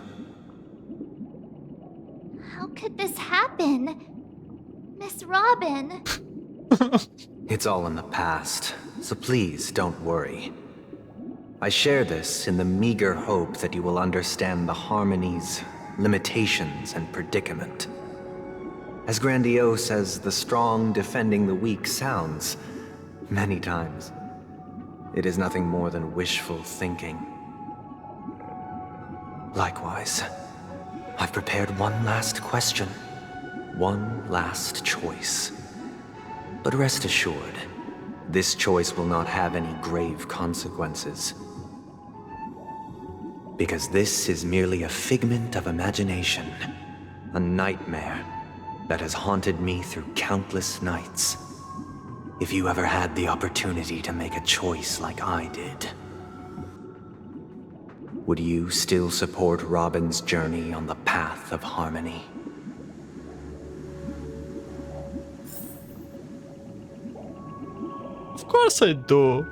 How could this happen? Miss Robin. It's all in the past, so please don't worry. I share this in the meager hope that you will understand the Harmony's limitations and predicament. As grandiose as the strong defending the weak sounds, many times, it is nothing more than wishful thinking. Likewise, I've prepared one last question, one last choice. But rest assured, this choice will not have any grave consequences. Because this is merely a figment of imagination, a nightmare that has haunted me through countless nights. If you ever had the opportunity to make a choice like I did, would you still support Robin's journey on the path of harmony? Of course I do.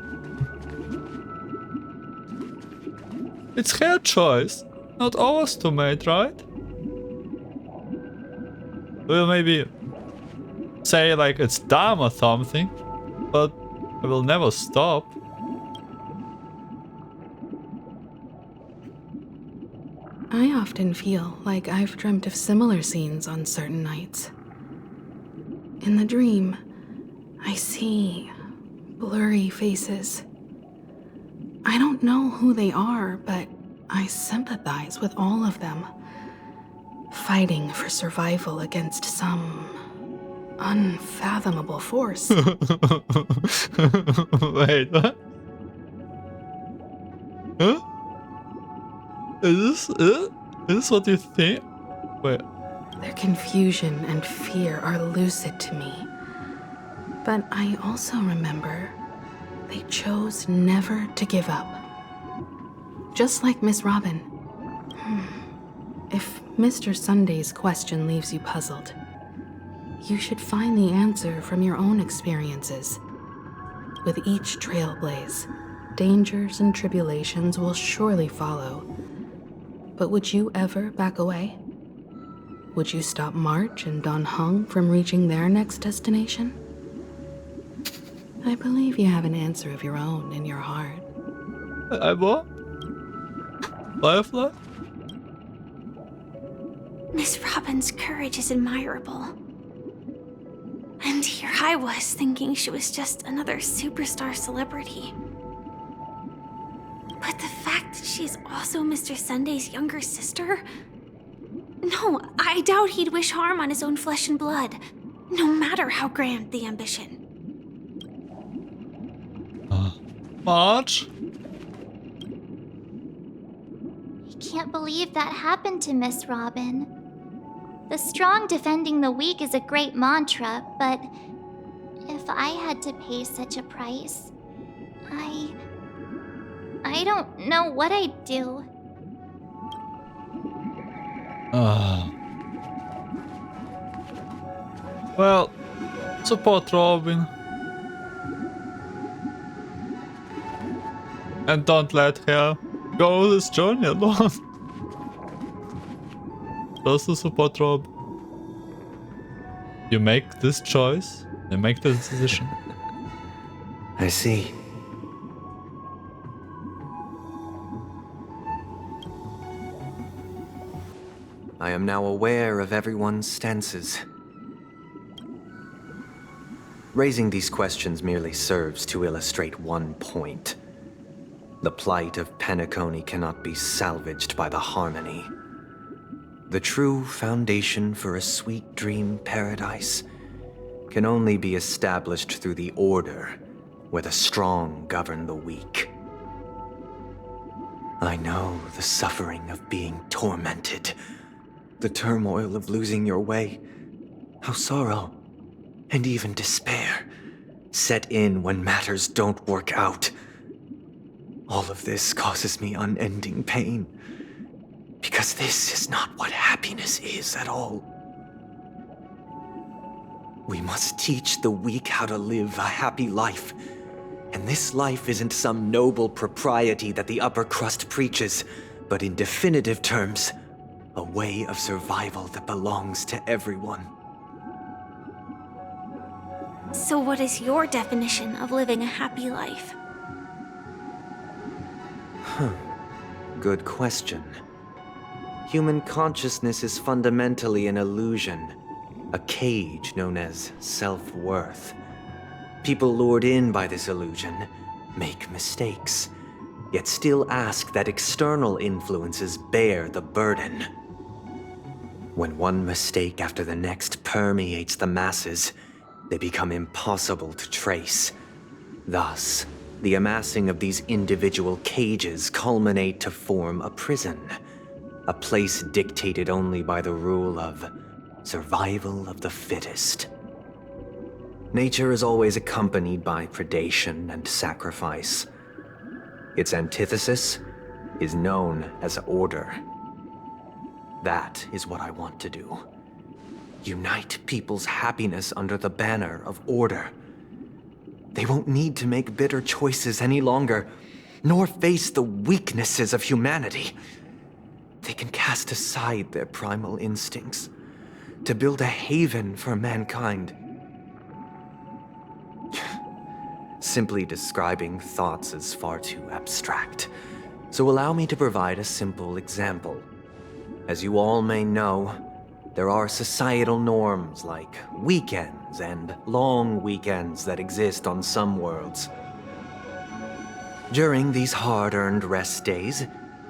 It's her choice, not ours to make, right? We'll maybe say like it's dumb or something, but I will never stop. I often feel like I've dreamt of similar scenes on certain nights. In the dream, I see blurry faces. I don't know who they are, but I sympathize with all of them, fighting for survival against some unfathomable force. Wait, what? Huh? Is this what you think? Wait. Their confusion and fear are lucid to me. But I also remember They chose never to give up. Just like Miss Robin. If Mr. Sunday's question leaves you puzzled, you should find the answer from your own experiences. With each trailblaze, dangers and tribulations will surely follow. But would you ever back away? Would you stop March and Don Hung from reaching their next destination? I believe you have an answer of your own in your heart. What? Firefly? Miss Robin's courage is admirable. And here I was thinking she was just another superstar celebrity. But the fact that she's also Mr. Sunday's younger sister? No, I doubt he'd wish harm on his own flesh and blood, no matter how grand the ambition. March? I can't believe that happened to Miss Robin. The strong defending the weak is a great mantra, but if I had to pay such a price, I don't know what I'd do. Well, support Robin. And don't let her go this journey alone. Just to support Rob. You make this choice, you make this decision. I see. I am now aware of everyone's stances. Raising these questions merely serves to illustrate one point. The plight of Penacony cannot be salvaged by the harmony. The true foundation for a sweet dream paradise can only be established through the order where the strong govern the weak. I know the suffering of being tormented, the turmoil of losing your way, how sorrow and even despair set in when matters don't work out. All of this causes me unending pain, because this is not what happiness is at all. We must teach the weak how to live a happy life, and this life isn't some noble propriety that the upper crust preaches, but in definitive terms, a way of survival that belongs to everyone. So what is your definition of living a happy life? Good question. Human consciousness is fundamentally an illusion, a cage known as self-worth. People lured in by this illusion make mistakes, yet still ask that external influences bear the burden. When one mistake after the next permeates the masses, they become impossible to trace. Thus, the amassing of these individual cages culminate to form a prison, a place dictated only by the rule of survival of the fittest. Nature is always accompanied by predation and sacrifice. Its antithesis is known as order. That is what I want to do. Unite people's happiness under the banner of order. They won't need to make bitter choices any longer, nor face the weaknesses of humanity. They can cast aside their primal instincts to build a haven for mankind. Simply describing thoughts is far too abstract, so allow me to provide a simple example. As you all may know, there are societal norms like weekends and long weekends that exist on some worlds. During these hard-earned rest days,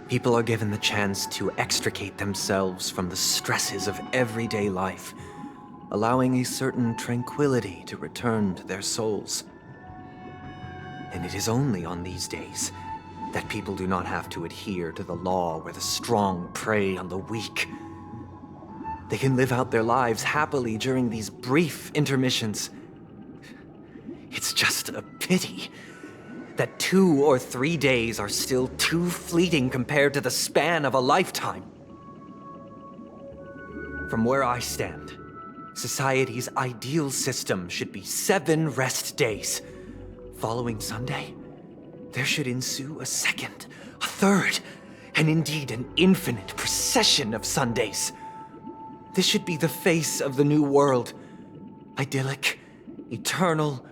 people are given the chance to extricate themselves from the stresses of everyday life, allowing a certain tranquility to return to their souls. And it is only on these days that people do not have to adhere to the law where the strong prey on the weak. They can live out their lives happily during these brief intermissions. It's just a pity that 2 or 3 days are still too fleeting compared to the span of a lifetime. From where I stand, society's ideal system should be 7 rest days. Following Sunday, there should ensue a second, a third, and indeed an infinite procession of Sundays. This should be the face of the new world. Idyllic, eternal,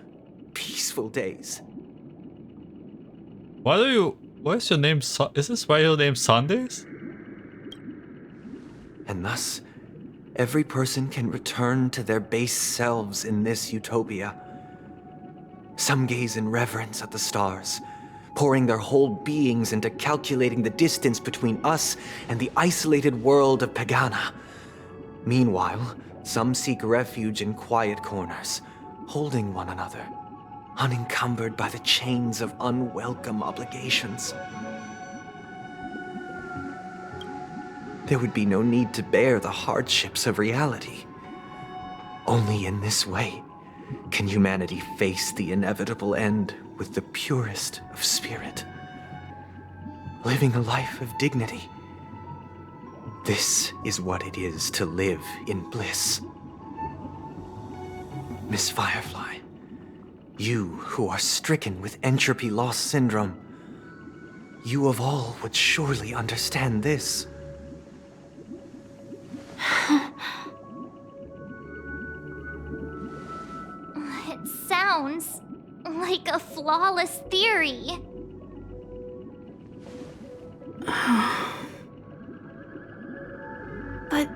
peaceful days. Why is your name, is this why your name Sundays? And thus, every person can return to their base selves in this utopia. Some gaze in reverence at the stars, pouring their whole beings into calculating the distance between us and the isolated world of Pagana. Meanwhile, some seek refuge in quiet corners, holding one another, unencumbered by the chains of unwelcome obligations. There would be no need to bear the hardships of reality. Only in this way can humanity face the inevitable end with the purest of spirit, living a life of dignity. This is what it is to live in bliss. Miss Firefly, you who are stricken with entropy loss syndrome, you of all would surely understand this. It sounds like a flawless theory. But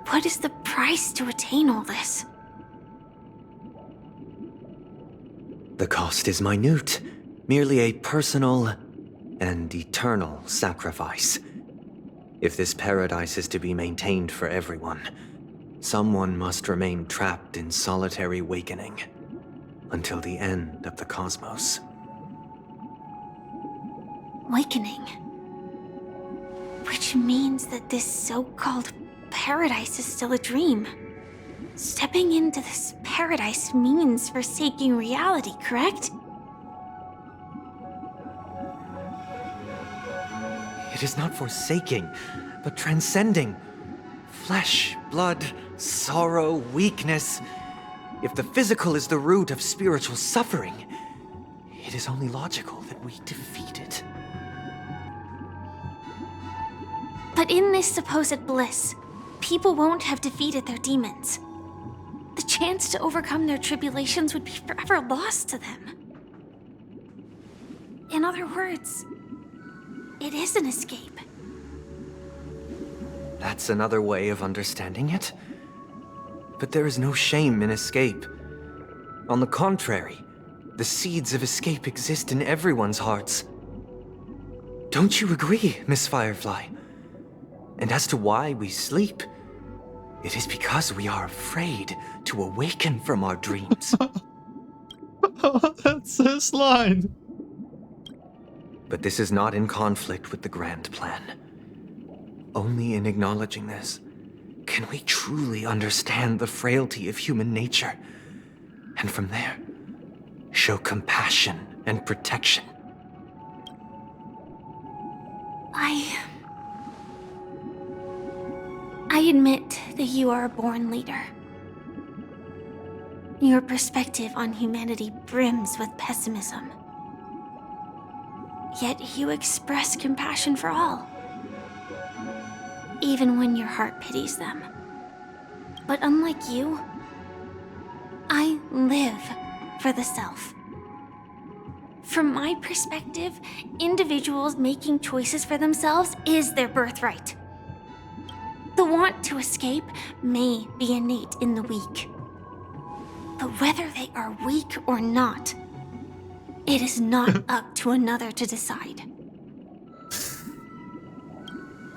what is the price to attain all this? The cost is minute, merely a personal and eternal sacrifice. If this paradise is to be maintained for everyone, someone must remain trapped in solitary wakening until the end of the cosmos. Wakening. Which means that this so-called paradise is still a dream. Stepping into this paradise means forsaking reality, correct? It is not forsaking, but transcending. Flesh, blood, sorrow, weakness. If the physical is the root of spiritual suffering, it is only logical that we defeat it. But in this supposed bliss, people won't have defeated their demons. The chance to overcome their tribulations would be forever lost to them. In other words, it is an escape. That's another way of understanding it. But there is no shame in escape. On the contrary, the seeds of escape exist in everyone's hearts. Don't you agree, Miss Firefly? And as to why we sleep, it is because we are afraid to awaken from our dreams. That's his line. But this is not in conflict with the grand plan. Only in acknowledging this can we truly understand the frailty of human nature, and from there, show compassion and protection. I admit that you are a born leader. Your perspective on humanity brims with pessimism. Yet you express compassion for all, even when your heart pities them. But unlike you, I live for the self. From my perspective, individuals making choices for themselves is their birthright. The want to escape may be innate in the weak. But whether they are weak or not, it is not up to another to decide.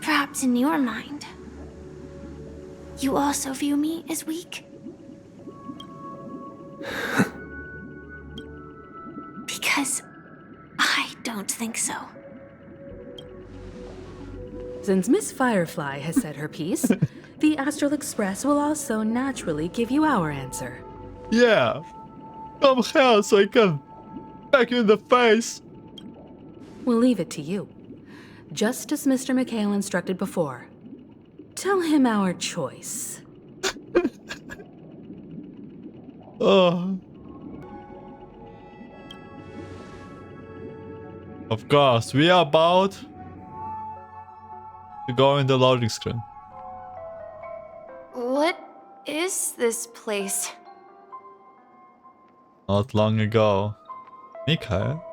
Perhaps in your mind, you also view me as weak? Because I don't think so. Since Miss Firefly has said her piece, the Astral Express will also naturally give you our answer. Yeah. Come here so I can Back you in the face. We'll leave it to you. Just as Mr. McHale instructed before. Tell him our choice. Oh. Of course, we are about to go in the loading screen. What is this place? Not long ago. Mikael?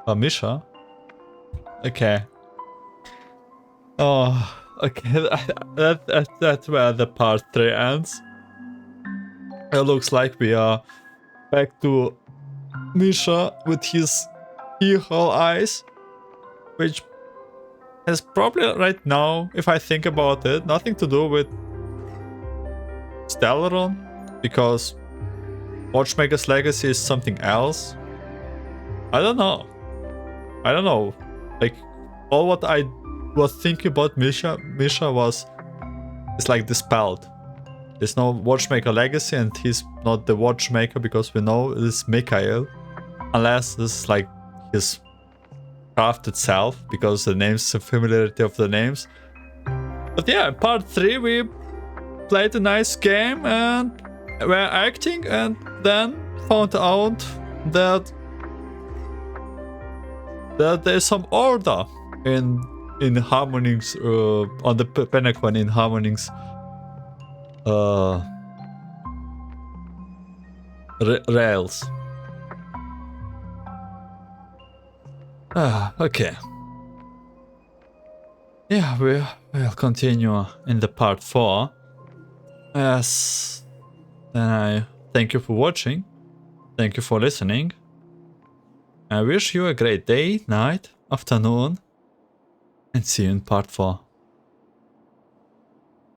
Or Misha? Okay. Oh, okay. That's where the part 3 ends. It looks like we are back to Misha with his keyhole eyes, which has probably right now, if I think about it, nothing to do with Stellaron, because Watchmaker's legacy is something else. I don't know. Like, all what I was thinking about Misha is like dispelled. There's no Watchmaker legacy, and he's not the Watchmaker because we know it's Mikael. Unless this is like his craft itself, because the names, the familiarity of the names. But yeah, part 3 we played a nice game and were acting, and then found out that there's some order in Harmoning's on the Penacony in Harmoning's rails. Okay. Yeah, we'll continue in the part 4. Yes. Then I thank you for watching. Thank you for listening. I wish you a great day, night, afternoon, and see you in part 4.